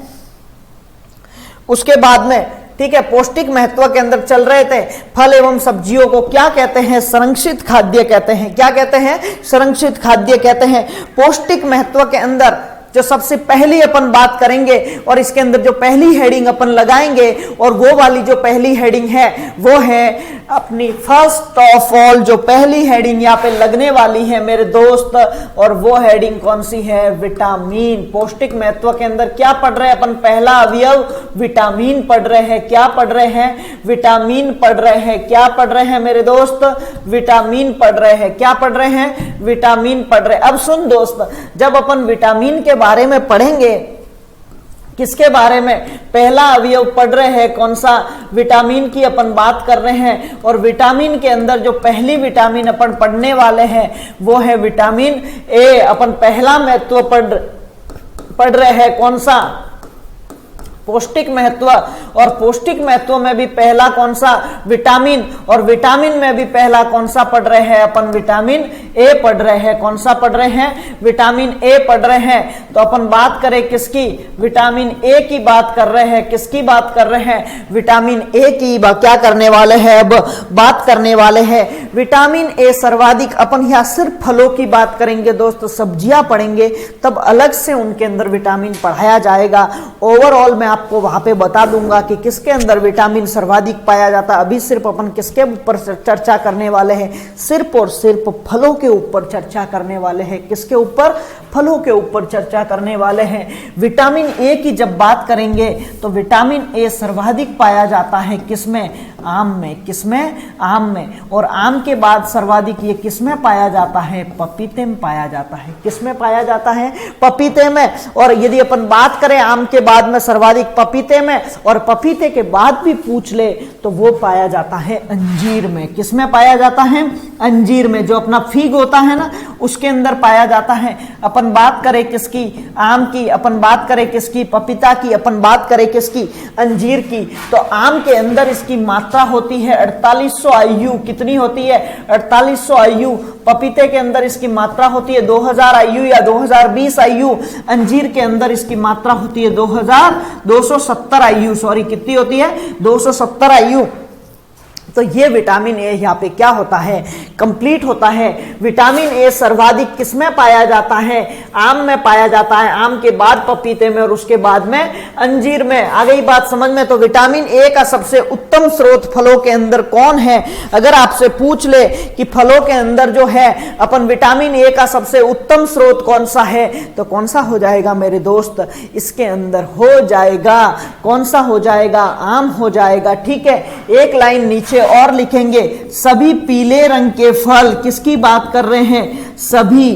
[SPEAKER 1] उसके बाद में ठीक है, पौष्टिक महत्व के अंदर चल रहे थे। फल एवं सब्जियों को क्या कहते हैं? संरक्षित खाद्य कहते हैं। क्या कहते हैं? संरक्षित खाद्य कहते हैं। पौष्टिक महत्व के अंदर जो सबसे पहली अपन बात करेंगे और इसके अंदर जो पहली हेडिंग अपन लगाएंगे और वो वाली जो पहली हेडिंग है वो है अपनी फर्स्ट ऑफ ऑल जो पहली हेडिंग यहाँ पे लगने वाली है मेरे दोस्त, और वो हेडिंग कौन सी है? विटामिन। पौष्टिक महत्व के अंदर क्या पढ़ रहे हैं अपन? पहला अवयव विटामिन पढ़ रहे हैं। क्या पढ़ रहे हैं? विटामिन पढ़ रहे हैं। क्या पढ़ रहे हैं मेरे दोस्त? विटामिन पढ़ रहे हैं। क्या पढ़ रहे हैं? विटामिन पढ़ रहे हैं। अब सुन दोस्त, जब अपन विटामिन के बारे में पढ़ेंगे, किसके बारे में? पहला अवयव पढ़ रहे हैं कौन सा? विटामिन की अपन बात कर रहे हैं। और विटामिन के अंदर जो पहली विटामिन अपन पढ़ने वाले हैं वो है विटामिन ए। अपन पहला महत्व पढ़ रहे हैं कौन सा? पौष्टिक महत्व। और पौष्टिक महत्व में भी पहला कौन सा? विटामिन। और विटामिन में भी पहला कौन सा पढ़ रहे हैं अपन? विटामिन ए पढ़ रहे हैं। कौन सा पढ़ रहे हैं? विटामिन ए पढ़ रहे हैं। तो अपन बात करें किसकी? विटामिन ए की बात कर रहे हैं। किसकी बात कर रहे हैं? विटामिन ए की क्या करने वाले हैं? अब बात करने वाले हैं विटामिन ए सर्वाधिक। अपन यहाँ सिर्फ फलों की बात करेंगे दोस्तों, सब्जियां पढ़ेंगे तब अलग से उनके अंदर विटामिन पढ़ाया जाएगा। ओवरऑल मैं आपको वहां पे बता दूंगा कि किसके अंदर विटामिन सर्वाधिक पाया जाता है। अभी सिर्फ अपन किसके ऊपर चर्चा करने वाले हैं? सिर्फ और सिर्फ फलों के ऊपर चर्चा करने वाले हैं। किसके ऊपर? फलों के ऊपर चर्चा करने वाले हैं। विटामिन ए की जब बात करेंगे तो विटामिन ए सर्वाधिक पाया जाता है किसमें? आम में। किसमें? आम में। और आम के बाद सर्वाधिक ये किसमें पाया जाता है? पपीते में पाया जाता है। किसमें पाया जाता है? पपीते में। और यदि अपन बात करें आम के बाद में सर्वाधिक सर्वाधिक पपीते में, और पपीते के बाद भी पूछ ले तो वो पाया जाता है अंजीर में। किसमें पाया जाता है? अंजीर में। जो अपना फिग होता है ना, उसके अंदर पाया जाता है। अपन बात करें किसकी? आम की। अपन बात करें किसकी? पपीता की। अपन बात करें किसकी? अंजीर की। तो आम के अंदर इसकी मात्रा होती है 4800 IU। कितनी होती है? 4800 IU। पपीते के अंदर इसकी मात्रा होती है 2000 IU या 2020 IU। अंजीर के अंदर इसकी मात्रा होती है 270 IU। सॉरी, कितनी होती है? 270 IU। तो ये विटामिन ए यहाँ पे क्या होता है? कंप्लीट होता है। विटामिन ए सर्वाधिक किसमें पाया जाता है? आम में पाया जाता है। आम के बाद पपीते में, और उसके बाद में अंजीर में। आ गई बात समझ में? तो विटामिन ए का सबसे उत्तम स्रोत फलों के अंदर कौन है? अगर आपसे पूछ ले कि फलों के अंदर जो है अपन विटामिन ए का सबसे उत्तम स्रोत कौन सा है, तो कौन सा हो जाएगा मेरे दोस्त? इसके अंदर हो जाएगा, कौन सा हो जाएगा? आम हो जाएगा। ठीक है, एक लाइन नीचे और लिखेंगे, सभी पीले रंग के फल। किसकी बात कर रहे हैं? सभी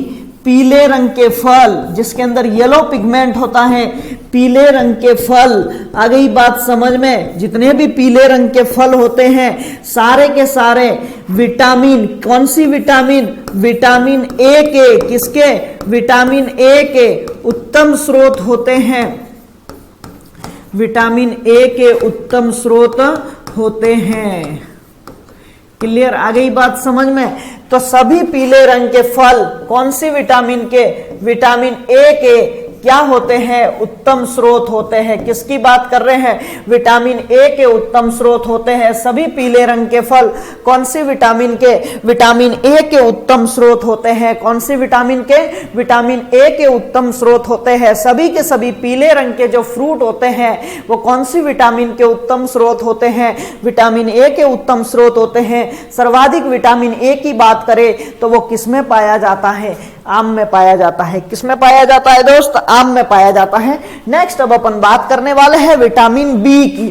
[SPEAKER 1] पीले रंग के फल, जिसके अंदर येलो पिगमेंट होता है, पीले रंग के फल। आ गई बात समझ में? जितने भी पीले रंग के फल होते हैं सारे के सारे विटामिन, कौन सी विटामिन? विटामिन ए के, किसके? विटामिन ए के उत्तम स्रोत होते हैं। विटामिन ए के उत्तम स्रोत होते हैं। क्लियर? आ गई बात समझ में? तो सभी पीले रंग के फल कौन सी विटामिन के? विटामिन ए के क्या होते हैं? उत्तम स्रोत होते हैं। किसकी बात कर रहे हैं? विटामिन ए के उत्तम स्रोत होते हैं। सभी पीले रंग के फल कौन सी विटामिन के? विटामिन ए के उत्तम स्रोत होते हैं। कौन सी विटामिन के? विटामिन ए के उत्तम स्रोत होते हैं। सभी के सभी पीले रंग के जो फ्रूट होते हैं वो कौन सी विटामिन के उत्तम स्रोत होते हैं? विटामिन ए के उत्तम स्रोत होते हैं। सर्वाधिक विटामिन ए की बात करें तो वो किसमें पाया जाता है? आम में पाया जाता है। किसमें पाया जाता है दोस्त? आम में पाया जाता है। नेक्स्ट अब अपन बात करने वाले हैं विटामिन बी की।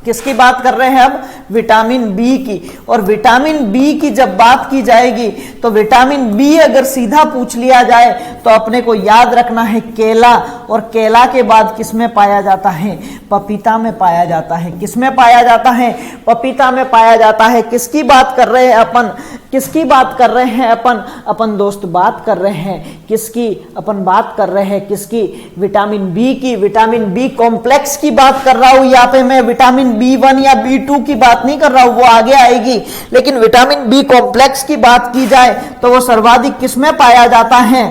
[SPEAKER 1] किसकी बात कर रहे हैं अब? विटामिन बी की। और विटामिन बी की जब बात की जाएगी तो विटामिन बी अगर सीधा पूछ लिया जाए तो अपने को याद रखना है केला, और केला के बाद किसमें पाया जाता है? पपीता में पाया जाता है। किसमें पाया जाता है? पपीता में पाया जाता है। किसकी बात कर रहे हैं अपन? किसकी बात कर रहे हैं अपन? अपन दोस्त बात कर रहे हैं किसकी? अपन बात कर रहे हैं किसकी? विटामिन बी की। विटामिन बी कॉम्प्लेक्स की बात कर रहा हूं यहाँ पे मैं। विटामिन B1 या B2 की बात नहीं कर रहा हूं, वो आगे आएगी। लेकिन विटामिन बी कॉम्प्लेक्स की बात की जाए तो वो सर्वाधिक किसमें पाया जाता है?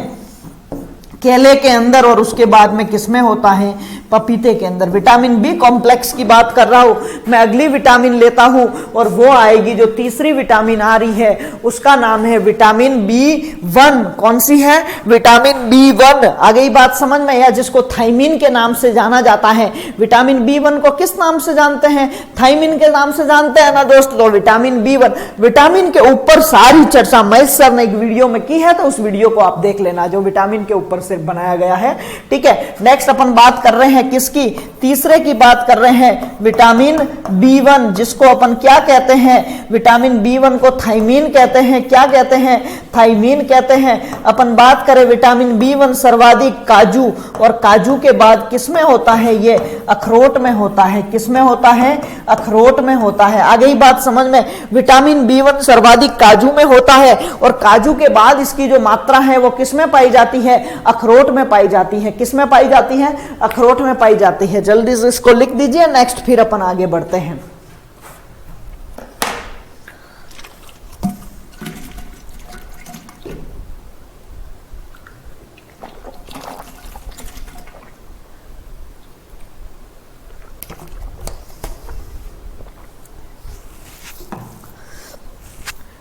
[SPEAKER 1] केले के अंदर, और उसके बाद में किसमें होता है? पपीते के अंदर। विटामिन बी कॉम्प्लेक्स की बात कर रहा हूं मैं। अगली विटामिन लेता हूं और वो आएगी जो तीसरी विटामिन आ रही है, उसका नाम है विटामिन B1। कौन सी है? Vitamin B1। आ गई बात समझ में? या जिसको थायमिन के नाम से जाना जाता है। विटामिन B1 को किस नाम से जानते हैं? थायमिन के नाम से जानते हैं ना दोस्त। तो विटामिन B1, विटामिन के ऊपर सारी चर्चा महेश सर ने एक वीडियो में की है, तो उस वीडियो को आप देख लेना जो विटामिन के ऊपर से बनाया गया है। ठीक है, नेक्स्ट अपन बात कर रहे हैं किसकी? तीसरे की बात कर रहे हैं विटामिन B1, जिसको अपन क्या कहते हैं? विटामिन B1 को थायमीन कहते हैं। क्या कहते हैं? थायमीन कहते हैं। अपन बात करें विटामिन B1 सर्वाधिक काजू, और काजू के बाद किसमें होता है? ये अखरोट में होता है। किसमें होता है? अखरोट में होता है। आ गई बात समझ में? विटामिन B1 सर्वाधिक काजू में होता है, और काजू के बाद इसकी जो मात्रा है वो किसमें पाई जाती है? अखरोट में पाई जाती है। किसमें पाई जाती है? अखरोट में पाई जाती है। जल्दी से इसको लिख दीजिए। नेक्स्ट फिर अपन आगे बढ़ते हैं।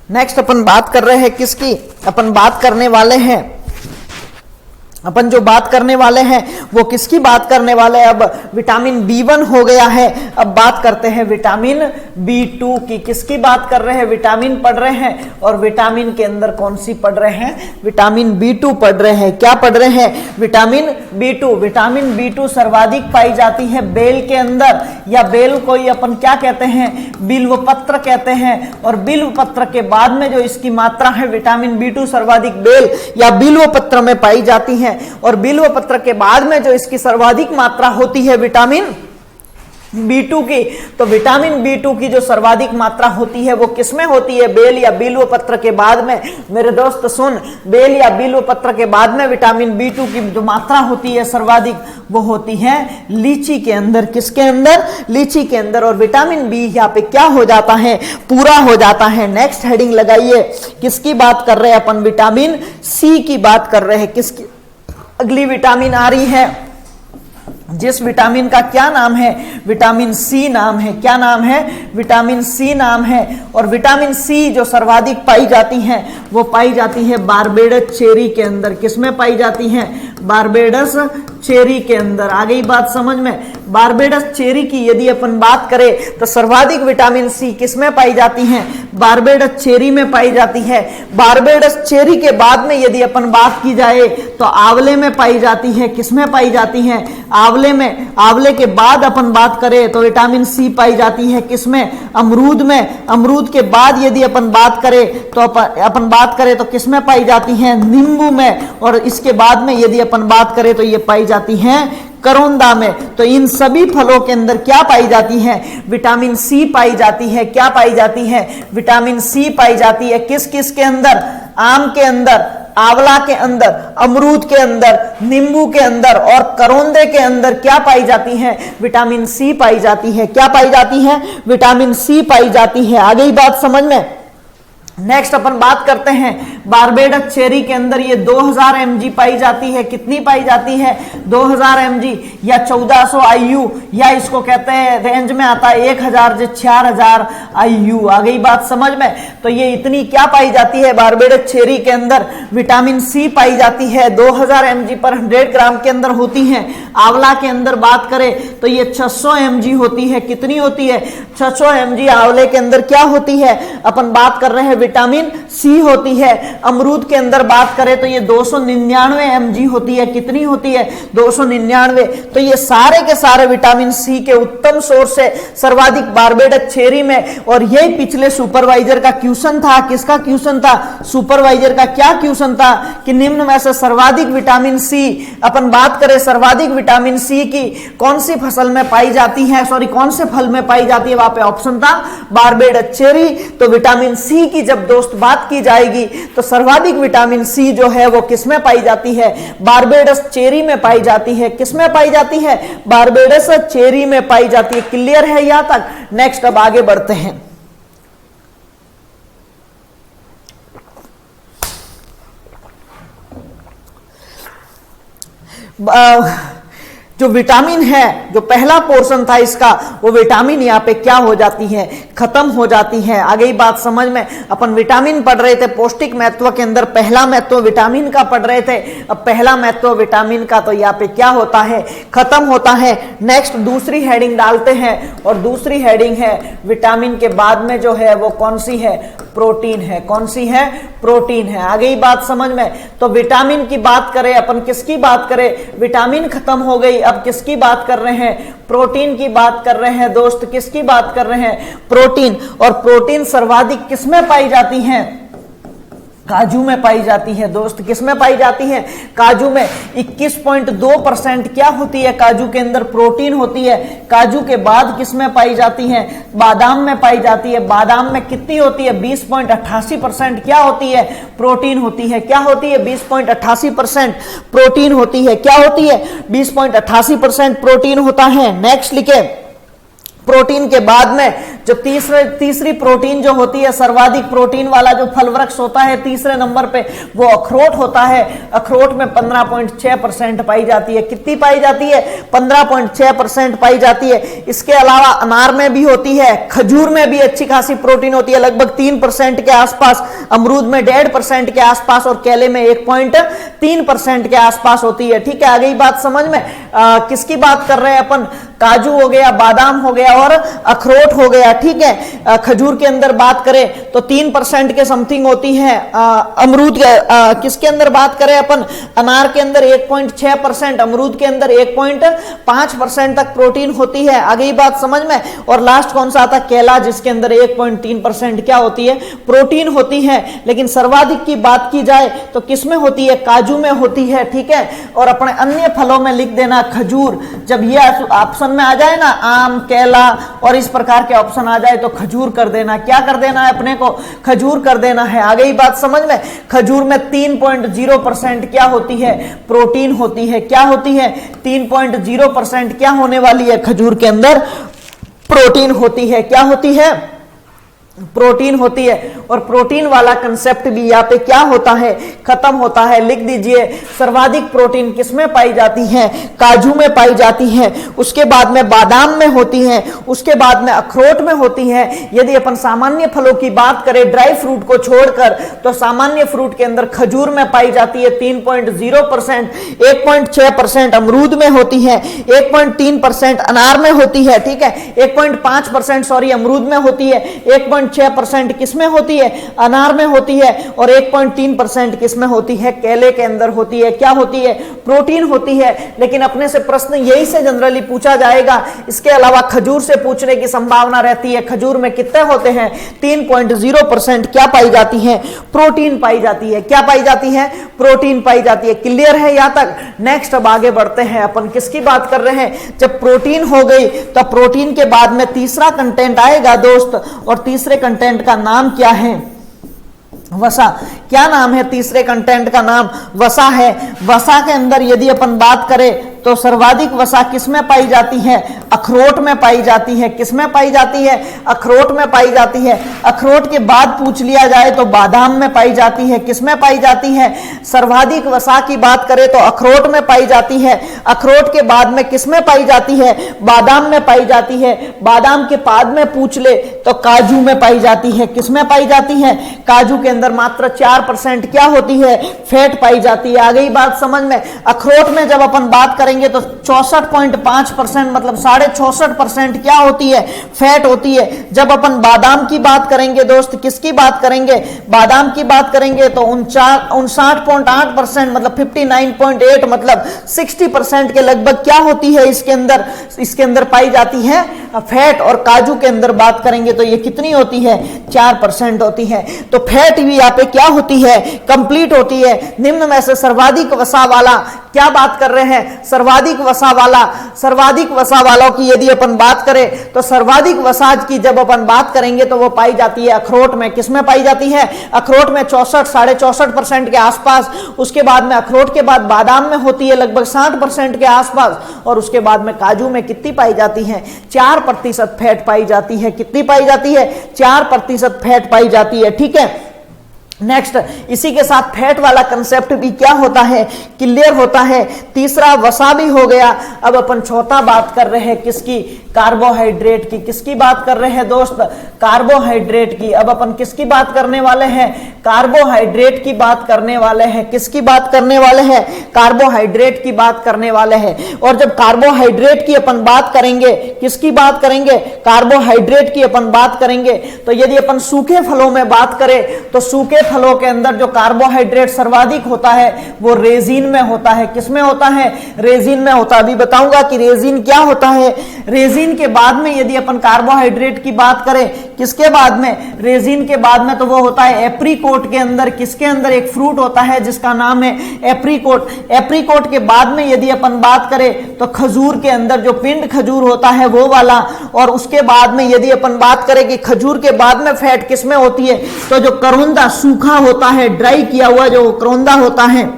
[SPEAKER 1] नेक्स्ट अपन बात कर रहे हैं किसकी? अपन बात करने वाले हैं, अपन जो बात करने वाले हैं वो किसकी बात करने वाले हैं? अब विटामिन B1 हो गया है। अब बात करते हैं विटामिन B2 की। किसकी बात कर रहे हैं? विटामिन पढ़ रहे हैं, और विटामिन के अंदर कौन सी पढ़ रहे हैं? विटामिन B2 पढ़ रहे हैं। क्या पढ़ रहे हैं? Vitamin B2। विटामिन B2 सर्वाधिक पाई जाती है बेल के अंदर, या बेल को ही अपन क्या कहते हैं? बिल्व पत्र कहते हैं। और बिल्व पत्र के बाद में जो इसकी मात्रा है विटामिन B2 सर्वाधिक बेल या बिल्व पत्र में पाई जाती है। और बिल्व पत्र के बाद में जो इसकी सर्वाधिक मात्रा होती है विटामिन B2 की, तो विटामिन B2 की जो सर्वाधिक मात्रा होती है वो किसमें होती है? बेल या बिल्व पत्र के बाद में। मेरे दोस्त सुन, बेल या बिल्व पत्र के बाद में विटामिन B2 की जो मात्रा होती है सर्वाधिक, वो होती है लीची के अंदर। किसके अंदर? लीची के अंदर। और विटामिन बी यहाँ पे क्या हो जाता है? पूरा हो जाता है। नेक्स्ट हेडिंग लगाइए, किसकी बात कर रहे हैं अपन? विटामिन सी की बात कर रहे हैं। किसकी? अगली विटामिन आ रही है जिस विटामिन का क्या नाम है? विटामिन सी नाम है। क्या नाम है? विटामिन सी नाम है। और विटामिन सी जो सर्वाधिक पाई जाती है वो पाई जाती है बारबेडस चेरी के अंदर। किसमें पाई जाती है? बारबेडस चेरी के अंदर। आ गई बात समझ में? बारबेडस चेरी की यदि अपन बात करें तो सर्वाधिक विटामिन सी किसमें पाई जाती है? बारबेडस चेरी में पाई जाती है। बारबेडस चेरी के बाद में यदि अपन बात की जाए तो आंवले में पाई जाती है। किसमें पाई जाती है? आंवले में। आंवले के बाद अपन बात करें तो विटामिन सी पाई जाती है किसमें? अमरूद में। अमरूद के बाद यदि अपन बात करें तो किसमें पाई जाती है? नींबू में। और इसके बाद में यदि अपन बात करें तो ये पाई जाती है करौंदा में। तो इन सभी फलों के अंदर क्या पाई जाती है? विटामिन सी पाई जाती है। क्या पाई जाती है? विटामिन सी पाई जाती है। किस किस के अंदर? आम के अंदर, आंवला के अंदर, अमरूद के अंदर, नींबू के अंदर और करौंदे के अंदर क्या पाई जाती है? विटामिन सी पाई जाती है। क्या पाई जाती है? विटामिन सी पाई जाती है। आ गई बात समझ में? नेक्स्ट अपन बात करते हैं बारबेडस चेरी के अंदर ये 2000 mg पाई जाती है। कितनी पाई जाती है? 2000 mg या 1400 IU, या इसको कहते हैं रेंज में आता है 1000 से 4000 IU। आ गई बात समझ में? तो ये इतनी क्या पाई जाती है? बारबेडस चेरी के अंदर विटामिन सी पाई जाती है। 2000 mg पर 100 ग्राम के अंदर होती है। आंवला के अंदर बात करें तो ये 600 mg होती है। कितनी होती है? 600 mg आंवले के अंदर क्या होती है? अपन बात कर रहे हैं विटामिन सी होती है। अमरूद के अंदर बात करें तो ये 299 mg होती है। कितनी होती है? 299। तो ये सारे के सारे विटामिन सी के उत्तम सोर्स है सर्वाधिक बारबेडस चेरी में। और यही पिछले सुपरवाइजर का क्वेश्चन था। किसका क्वेश्चन था? सुपरवाइजर का क्या क्वेश्चन था कि निम्न में से सर्वाधिक विटामिन सी, अपन बात करें सर्वाधिक विटामिन सी की कौन सी फसल में पाई जाती है, कौन से फल में पाई जाती है? वहां पे ऑप्शन था बारबेडस चेरी। तो विटामिन सी की जब दोस्त बात की जाएगी तो सर्वाधिक विटामिन सी जो है वो किसमें पाई जाती है? बारबेडस चेरी में पाई जाती है। किसमें पाई जाती है? बारबेडस चेरी में पाई जाती है। क्लियर है यहां तक? नेक्स्ट अब आगे बढ़ते हैं। जो विटामिन है, जो पहला पोर्शन था इसका, वो विटामिन यहाँ पे क्या हो जाती है? खत्म हो जाती है। आ गई बात समझ में? अपन विटामिन पढ़ रहे थे पौष्टिक महत्व के अंदर, पहला महत्व विटामिन का पढ़ रहे थे। अब पहला महत्व विटामिन का तो यहाँ पे क्या होता है? खत्म होता है। नेक्स्ट दूसरी हेडिंग डालते हैं और दूसरी हेडिंग है विटामिन के बाद में जो है वो कौन सी है? प्रोटीन है। कौन सी है? प्रोटीन है। आ गई बात समझ में? तो विटामिन की बात करें अपन, किसकी बात करें? विटामिन खत्म हो गई, अब किसकी बात कर रहे हैं? प्रोटीन की बात कर रहे हैं दोस्त। किसकी बात कर रहे हैं? प्रोटीन। और प्रोटीन सर्वाधिक किसमें पाई जाती है? काजू में पाई जाती है दोस्त। किसमें पाई जाती है? काजू में। 21.2% क्या होती है? काजू के अंदर प्रोटीन होती है। काजू के बाद किसमें पाई जाती है? बादाम में पाई जाती है। बादाम में कितनी होती है? 20.88% क्या होती है? प्रोटीन होती है। क्या होती है? 20.88% प्रोटीन होती है। क्या होती है? 20.88% प्रोटीन होता है। नेक्स्ट लिखे, प्रोटीन के बाद में जो तीसरी प्रोटीन जो होती है, सर्वाधिक प्रोटीन वाला जो फल वृक्ष होता है तीसरे नंबर पे, वो अखरोट होता है। अखरोट में 15.6% पाई जाती है। कितनी पाई जाती है? 15.6% पाई जाती है। इसके अलावा अनार में भी होती है, खजूर में भी अच्छी खासी प्रोटीन होती है, लगभग 3% के आसपास। अमरूद में 1.5% के आसपास और केले में 1.3% के आसपास होती है। ठीक है, आ गई बात समझ में? किसकी बात कर रहे हैं अपन? काजू हो गया, बादाम हो गया, गया और अखरोट हो गया, ठीक है। खजूर के अंदर बात करें तो 3% के समथिंग होती है। अमरूद किसके अंदर बात करें अपन, अनार के अंदर 1.6%, अमरूद के अंदर 1.5% तक प्रोटीन होती है। आगे ही बात समझ में। और लास्ट कौन सा आता है, केला, जिसके अंदर 1.3% क्या होती है, प्रोटीन होती है। लेकिन सर्वाधिक की बात की जाए तो किसमें होती है, काजू में होती है, ठीक है। और अपने अन्य फलों में लिख देना खजूर। जब ये ऑप्शन में आ जाए ना, आम, केला और इस प्रकार के ऑप्शन आ जाए तो खजूर कर देना। क्या कर देना है अपने को, खजूर कर देना है। आगे ही बात समझ में। खजूर में 3.0% क्या होती है, प्रोटीन होती है। क्या होती है, 3.0% क्या होने वाली है, खजूर के अंदर प्रोटीन होती है। क्या होती है, प्रोटीन होती है। और प्रोटीन वाला कंसेप्ट भी यहाँ पे क्या होता है, खत्म होता है। लिख दीजिए, सर्वाधिक प्रोटीन किसमें पाई जाती है, काजू में पाई जाती है। उसके बाद में बादाम में होती है, उसके बाद में अखरोट में होती है। यदि अपन सामान्य फलों की बात करें, ड्राई फ्रूट को छोड़कर, तो सामान्य फ्रूट के अंदर खजूर में पाई जाती है 3.0%, 1.6% अमरूद में होती है, 1.3% अनार में होती है, ठीक है। 1.5% सॉरी अमरूद में होती है, 1.6% किसमें होती है, अनार में होती है। और 1.3% किसमें होती है, केले के अंदर होती है। क्या होती है, प्रोटीन होती है। लेकिन अपने से प्रश्न यही से जनरली पूछा जाएगा। इसके अलावा खजूर से पूछने की संभावना रहती है। खजूर में कितने होते हैं, 3.0% क्या पाई जाती है, प्रोटीन पाई जाती है। क्या पाई जाती है, प्रोटीन पाई जाती है। क्लियर है यहां तक। नेक्स्ट अब आगे बढ़ते हैं। अपन किसकी बात कर रहे हैं, जब प्रोटीन हो गई तो प्रोटीन के बाद में तीसरा कंटेंट आएगा दोस्त। और तीसरे कंटेंट का नाम क्या है, वसा। क्या नाम है तीसरे कंटेंट का नाम, वसा है। वसा के अंदर यदि अपन बात करें तो सर्वाधिक वसा किसमें पाई जाती है, अखरोट में पाई जाती है। किसमें पाई जाती है, अखरोट में पाई जाती है। अखरोट के बाद पूछ लिया जाए तो बादाम में पाई जाती है। किसमें पाई जाती है, सर्वाधिक वसा की बात करें तो अखरोट में पाई जाती है। अखरोट के बाद में किसमें पाई जाती है, बादाम में पाई जाती है। बादाम के बाद में पूछ ले तो काजू में पाई जाती है। किसमें पाई जाती है, काजू के अंदर मात्र 4% क्या होती है, फैट पाई जाती है। आ गई बात समझ में। अखरोट में जब अपन बात करेंगे तो 64.5% मतलब 64.5% क्या होती है, फैट होती है। जब अपन बादाम की बात करेंगे दोस्त, किसकी बात करेंगे, बादाम की बात करेंगे तो 59.8% मतलब 59.8 मतलब 60% के लगभग क्या होती है, इसके अंदर पाई जाती है फैट। और काजू के अंदर बात करेंगे तो ये कितनी होती है, 4% होती है। तो फैट भी यहाँ पे क्या होती है, कंप्लीट होती है। निम्न में से सर्वाधिक वसा वाला क्या बात कर रहे हैं, सर्वाधिक वसा वाला। सर्वाधिक वसा वालों की यदि अपन बात करें तो सर्वाधिक वसा की जब अपन बात करेंगे तो वो पाई जाती है अखरोट में। किसमें पाई जाती है, अखरोट में 64-64.5% के आसपास। उसके बाद में अखरोट के बाद बादाम में होती है लगभग 60% के आसपास। और उसके बाद में काजू में कितनी पाई जाती है, 4% फैट पाई जाती है। कितनी पाई जाती है, 4% फैट पाई जाती है, ठीक है। नेक्स्ट, इसी के साथ फैट वाला कंसेप्ट भी क्या होता है, क्लियर होता है। तीसरा वसा भी हो गया। अब अपन चौथा बात कर रहे हैं किसकी, कार्बोहाइड्रेट की। किसकी बात कर रहे हैं दोस्त, कार्बोहाइड्रेट की। अब अपन किसकी बात करने वाले हैं, कार्बोहाइड्रेट की बात करने वाले हैं। किसकी बात करने वाले हैं, कार्बोहाइड्रेट की बात करने वाले हैं। और जब कार्बोहाइड्रेट की अपन बात करेंगे, किसकी बात करेंगे, कार्बोहाइड्रेट की अपन बात करेंगे तो यदि अपन सूखे फलों में बात करें तो सूखे फलों के अंदर जो कार्बोहाइड्रेट सर्वाधिक होता है वो रेजिन में होता है। किसमें होता है, रेजिन में होता है। अभी बताऊंगा कि रेजिन क्या होता है। रेजिन के बाद में यदि अपन कार्बोहाइड्रेट की बात करें, किसके बाद में, रेजिन के बाद में तो वो होता है एप्रीकोट के अंदर। किसके अंदर, एक फ्रूट होता है जिसका नाम है एप्रीकोट। एप्रीकोट के बाद में यदि अपन बात करें तो खजूर के अंदर जो पिंड खजूर होता है वो वाला। और उसके बाद में यदि अपन बात करें कि खजूर के बाद में फैट किसमें होती है, तो जो करोंदा सूखा होता है, ड्राई किया हुआ जो करोंदा होता है,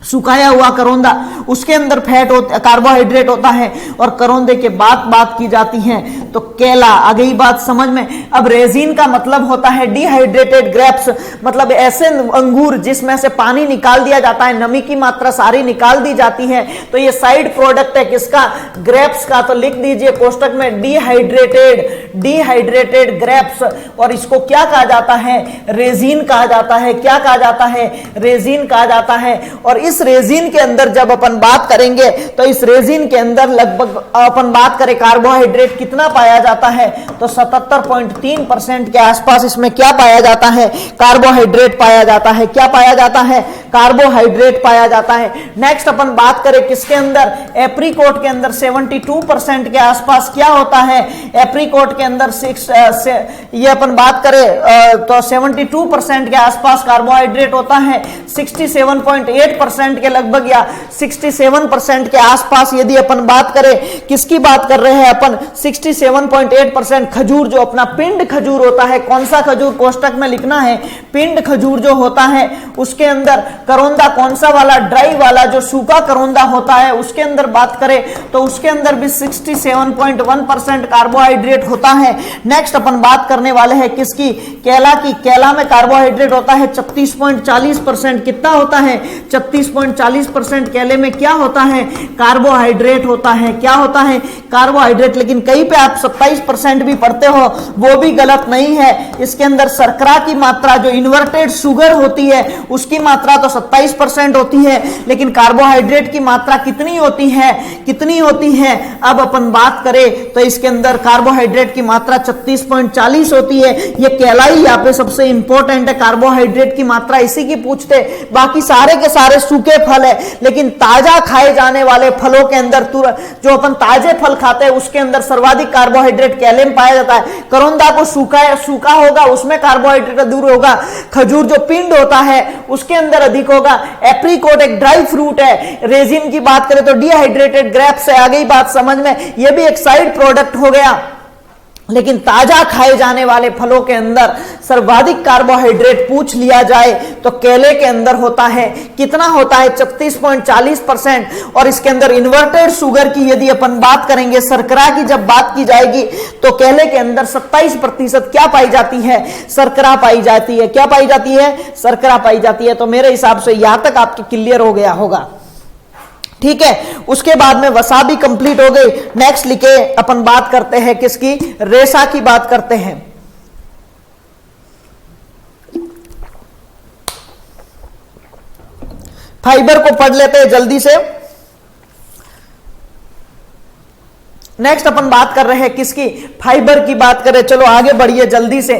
[SPEAKER 1] सुखाया हुआ करोंदा, उसके अंदर फैट कार्बोहाइड्रेट होता है। और करोंदे के बाद बात की जाती है तो केला। आ गई बात समझ में। अब रेजिन का मतलब होता है डिहाइड्रेटेड ग्रेप्स, मतलब ऐसे अंगूर जिसमें से पानी निकाल दिया जाता है, नमी की मात्रा सारी निकाल दी जाती है। तो ये साइड प्रोडक्ट है किसका, ग्रेप्स का। तो लिख दीजिए कोष्टक में डिहाइड्रेटेड ग्रेप्स। और इसको क्या कहा जाता है, रेजिन कहा जाता है। क्या कहा जाता है, रेजिन कहा जाता है। और इस रेजिन के अंदर जब अपन बात करेंगे तो इस रेजिन के अंदर लगभग अपन बात करें कार्बोहाइड्रेट कितना पाया जाता है तो 77.3% के आसपास इसमें क्या पाया जाता है, कार्बोहाइड्रेट पाया जाता है। क्या पाया जाता है, कार्बोहाइड्रेट पाया जाता है। नेक्स्ट अपन बात करें किसके अंदर, एप्रीकोट के अंदर 72% के आसपास क्या होता है, एप्रीकोट के अंदर ये अपन बात करें तो 72% के आसपास कार्बोहाइड्रेट होता है। 67.8% के लगभग या 67% के आसपास यदि अपन बात करें, किसकी बात कर रहे हैं अपन, 67.8% खजूर, जो अपना पिंड खजूर होता है, कौन सा खजूर कोष्टक में लिखना है, पिंड खजूर जो होता है उसके अंदर करौंदा कौन सा वाला, ड्राई वाला जो सूखा करौंदा होता है उसके अंदर बात करें तो उसके अंदर भी 67.1% कार्बोहाइड्रेट होता है। नेक्स्ट अपन बात करने वाले हैं किसकी, केला की। केला में कार्बोहाइड्रेट होता है 36.40%। कितना होता है, 36.40% केले में क्या होता है, कार्बोहाइड्रेट होता है। क्या होता है, कार्बोहाइड्रेट। लेकिन कहीं पे आप 27% भी पढ़ते हो, वो भी गलत नहीं है। इसके अंदर शर्करा की मात्रा, जो इन्वर्टेड शुगर होती है उसकी मात्रा तो 27% होती है, लेकिन कार्बोहाइड्रेट की मात्रा कितनी होती है, कितनी होती है। अब अपन बात करें तो इसके अंदर कार्बोहाइड्रेट की मात्रा 36.40 होती है। ये केला ही यहाँ पे सबसे इंपॉर्टेंट है, कार्बोहाइड्रेट की मात्रा इसी की पूछते, बाकी सारे के सारे सूखे फल है। लेकिन ताजा खाए जाने वाले फलों के अंदर जो अपन ताजे फल खाते हैं उसके अंदर सर्वाधिक कार्बोहाइड्रेट केले में पाया जाता है। करौंदा को सूखा होगा उसमें कार्बोहाइड्रेट दूर होगा। खजूर जो पिंड होता है उसके अंदर अधिक होगा। एप्रीकोट एक ड्राई फ्रूट है। रेजिन की बात करें तो डिहाइड्रेटेड ग्रेप्स है। आ गई बात समझ में, यह भी एक साइड प्रोडक्ट हो गया। लेकिन ताजा खाए जाने वाले फलों के अंदर सर्वाधिक कार्बोहाइड्रेट पूछ लिया जाए तो केले के अंदर होता है, कितना होता है, 36.40%। और इसके अंदर इन्वर्टेड शुगर की यदि अपन बात करेंगे, शर्करा की जब बात की जाएगी तो केले के अंदर 27% क्या पाई जाती है, शर्करा पाई जाती है। क्या पाई जाती है, शर्करा पाई जाती है। तो मेरे हिसाब से यहां तक आपके क्लियर हो गया होगा, ठीक है। उसके बाद में वसाबी कंप्लीट हो गई। नेक्स्ट लिखे अपन बात करते हैं किसकी, रेशा की बात करते हैं। फाइबर को पढ़ लेते हैं जल्दी से। नेक्स्ट अपन बात कर रहे हैं किसकी, फाइबर की बात करें। चलो आगे बढ़िए जल्दी से।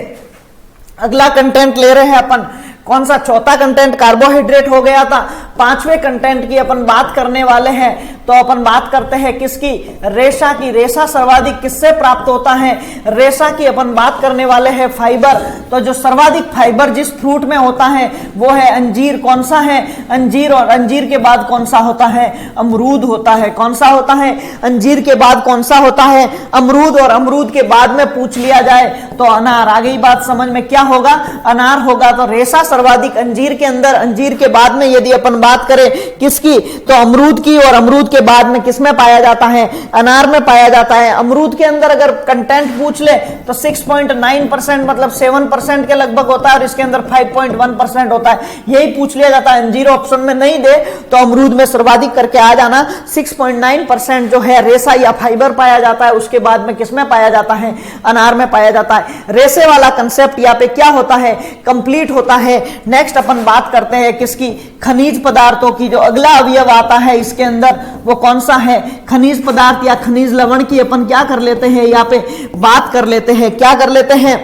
[SPEAKER 1] अगला कंटेंट ले रहे हैं अपन, कौन सा, चौथा कंटेंट कार्बोहाइड्रेट हो गया था। पांचवें कंटेंट की अपन बात करने वाले हैं तो अपन बात करते हैं किसकी, रेशा की। रेशा सर्वाधिक किससे प्राप्त होता है, रेशा की अपन बात करने वाले हैं। फाइबर, तो जो सर्वाधिक फाइबर जिस फ्रूट में होता है वो है अंजीर। कौन सा है, अंजीर। और अंजीर के बाद कौन सा होता है, अमरूद होता है। कौन सा होता है, अंजीर के बाद कौन सा होता है, अमरूद। और अमरूद के बाद में पूछ लिया जाए तो अनार। आ गई बात समझ में, क्या होगा, अनार होगा। तो रेशा सर्वाधिक अंजीर के अंदर, अंजीर के बाद में यदि अपन बात करें किसकी तो अमरूद की। और अमरूद के बाद में किसमें पाया जाता है, अनार में पाया जाता है। अमरूद के अंदर अगर कंटेंट पूछ ले तो 6.9% मतलब 7% के लगभग होता है। और इसके अंदर 5.1% होता है, यही पूछ लिया जाता है। अंजीर ऑप्शन में नहीं दे तो अमरूद में सर्वाधिक करके आ जाना। 6.9% जो है रेशा या फाइबर पाया जाता है। उसके बाद में किसमें पाया जाता है, अनार में पाया जाता है। रेशे वाला कंसेप्ट यहाँ पे क्या होता है, कंप्लीट होता है। नेक्स्ट अपन बात करते हैं किसकी, खनिज पदार्थों की। जो अगला अवयव आता है इसके अंदर वो कौन सा है, खनिज पदार्थ या खनिज लवण की अपन क्या कर लेते हैं, यहाँ पे बात कर लेते हैं। क्या कर लेते हैं,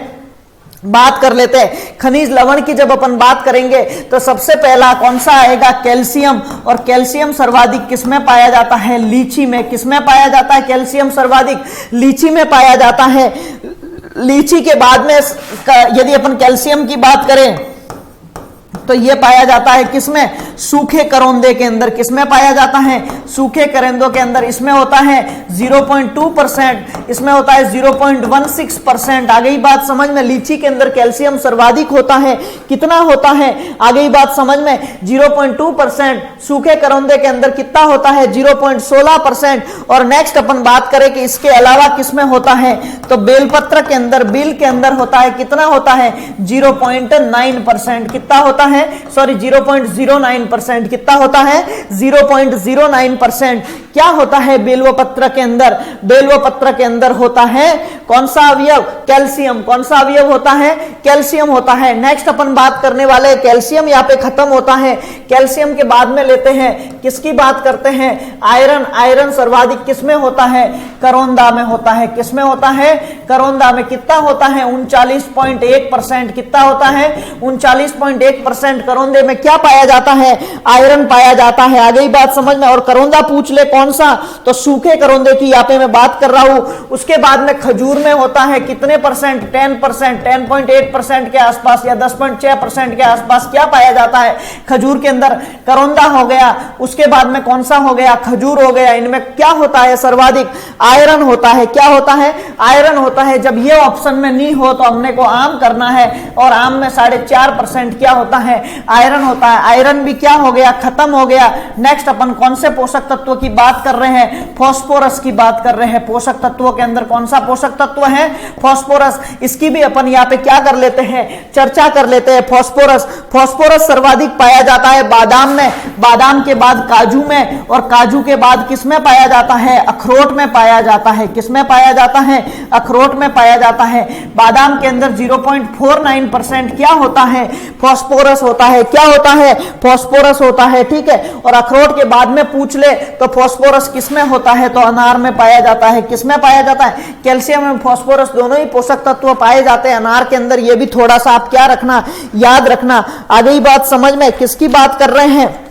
[SPEAKER 1] बात कर लेते हैं। खनिज लवण की जब अपन बात करेंगे तो सबसे पहला कौन सा आएगा, कैल्शियम। और कैल्शियम सर्वाधिक किसमें पाया जाता है, लीची में। किसमें पाया जाता है कैल्शियम सर्वाधिक, लीची में पाया जाता है। लीची के बाद में यदि अपन कैल्शियम की बात करें तो यह पाया जाता है किसमें, सूखे करौंदे के अंदर। किसमें पाया जाता है, सूखे करौंदों के अंदर। इसमें होता है 0.2%, इसमें होता है 0.16%। आ गई बात समझ में, लीची के अंदर कैल्शियम सर्वाधिक होता है। कितना होता है, आ गई बात समझ में, 0.2%। सूखे करौंदे के अंदर कितना होता है, 0.16%। और नेक्स्ट अपन बात करें कि इसके अलावा किसमें होता है तो बेलपत्र के अंदर, बिल के अंदर होता है। कितना होता है, 0.9%। कितना होता है, सॉरी 0.09%। 0.09%। कितना होता है? 0.09%। क्या होता है बेलवपत्र के अंदर? बेलवपत्र के अंदर होता है कौन सा अवयव? कैल्शियम। कौन सा अवयव होता है? कैल्शियम होता है। नेक्स्ट अपन बात करने वाले, कैल्शियम यहाँ पे खत्म होता है। कैल्शियम के बाद में लेते हैं, किसकी बात करते हैं? आयरन। आयरन सर्वाधिक किसमें होता है? करोंदा में होता है। किसमें होता है? करोंदा में। कितना होता है? 39.1%। कितना होता है? 39.1%। करोंदे में क्या पाया जाता है? आयरन पाया जाता है। आ गई बात समझ में? और करोंदा पूछ ले कौन सा, तो सूखे करोंदे की यहाँ पे मैं बात कर रहा हूं। उसके बाद में खजूर में होता है कितने परसेंट? 10%, 10.8% के आसपास या 10.6% के आसपास क्या पाया जाता है? खजूर के अंदर करोंदा हो गया। उसके बाद में कौन सा हो गया? खजूर हो गया। इनमें क्या होता है सर्वाधिक? आयरन होता है। क्या होता है? आयरन होता है। जब ये ऑप्शन में नहीं हो तो हमने को आम करना है, और आम में 4.5% क्या होता है? आयरन होता है। आयरन भी क्या हो गया? खत्म हो गया। नेक्स्ट अपन कौन से पोषक तत्व की बात कर रहे हैं? फास्फोरस की बात कर रहे हैं। पोषक तत्वों के अंदर कौन सा पोषक तत्व है? फास्फोरस। इसकी भी अपन यहाँ पे क्या कर लेते हैं? चर्चा कर लेते हैं। फास्फोरस। फास्फोरस सर्वाधिक पाया जाता है बादाम में, बादाम के बाद काजू में, और काजू के बाद किसमें पाया जाता है? अखरोट में पाया जाता है। किसमें पाया जाता है? अखरोट में पाया जाता है। बादाम के अंदर 0.49% क्या होता है? फास्फोरस होता है। क्या होता है? फास्फोरस होता है। ठीक है। और अखरोट के बाद में पूछ ले तो फास्फोरस किसमें होता है? तो अनार में पाया जाता है। किसमें पाया जाता है? कैल्शियम एवं फास्फोरस दोनों ही पोषक तत्व पाए जाते हैं अनार के अंदर। ये भी थोड़ा सा आप क्या रखना, याद रखना। आ गई बात समझ में? किसकी बात कर रहे हैं?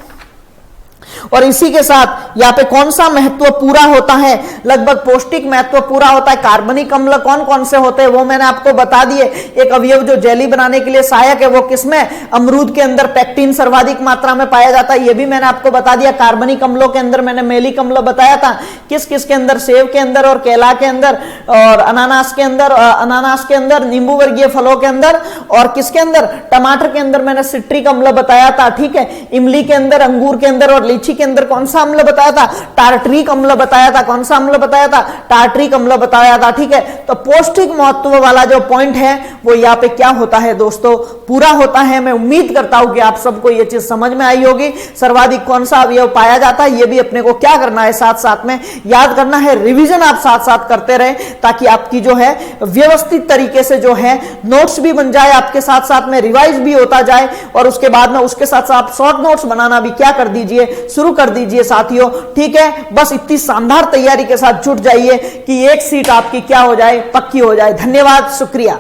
[SPEAKER 1] और इसी के साथ यहाँ पे कौन सा महत्व पूरा होता है? लगभग पौष्टिक महत्व पूरा होता है। कार्बनिक अम्ल कौन कौन से होते हैं वो मैंने आपको बता दिए। एक अवयव जो जेली बनाने के लिए सहायक है वो किसमें? अमरूद के अंदर पेक्टिन सर्वाधिक मात्रा में पाया जाता है। ये भी मैंने आपको बता दिया। कार्बनिक अम्लों के अंदर मैंने मेलिक अम्ल बताया था। किस किस के अंदर? सेब के अंदर और केला के अंदर और अनानास के अंदर, अनानास के अंदर, नींबू वर्गीय फलों के अंदर, और किसके अंदर? टमाटर के अंदर मैंने सिट्रिक अम्ल बताया था। ठीक है। इमली के अंदर, अंगूर के अंदर और लीची के अंदर कौन सा अम्ल बताया था? टार्टरिक अम्ल बताया था। कौन सा अम्ल बताया था? टार्टरिक अम्ल बताया था। ठीक है। तो पौष्टिक महत्व वाला जो पॉइंट है वो यहाँ पे क्या होता है दोस्तों? पूरा होता है। मैं उम्मीद करता हूं कि आप सबको ये चीज समझ में आई होगी। सर्वाधिक कौन सा अवयव पाया जाता है ये भी अपने को क्या करना है? साथ साथ में याद करना है। रिवीजन आप साथ साथ करते रहे ताकि आपकी जो है व्यवस्थित तरीके से जो है नोट्स भी बन जाए, आपके साथ साथ में रिवाइज भी होता जाए, और उसके बाद में उसके साथ साथ शॉर्ट नोट्स बनाना भी क्या कर दीजिए? शुरू कर दीजिए साथियों। ठीक है। बस इतनी शानदार तैयारी के साथ जुट जाइए कि एक सीट आपकी क्या हो जाए? पक्की हो जाए। धन्यवाद, शुक्रिया।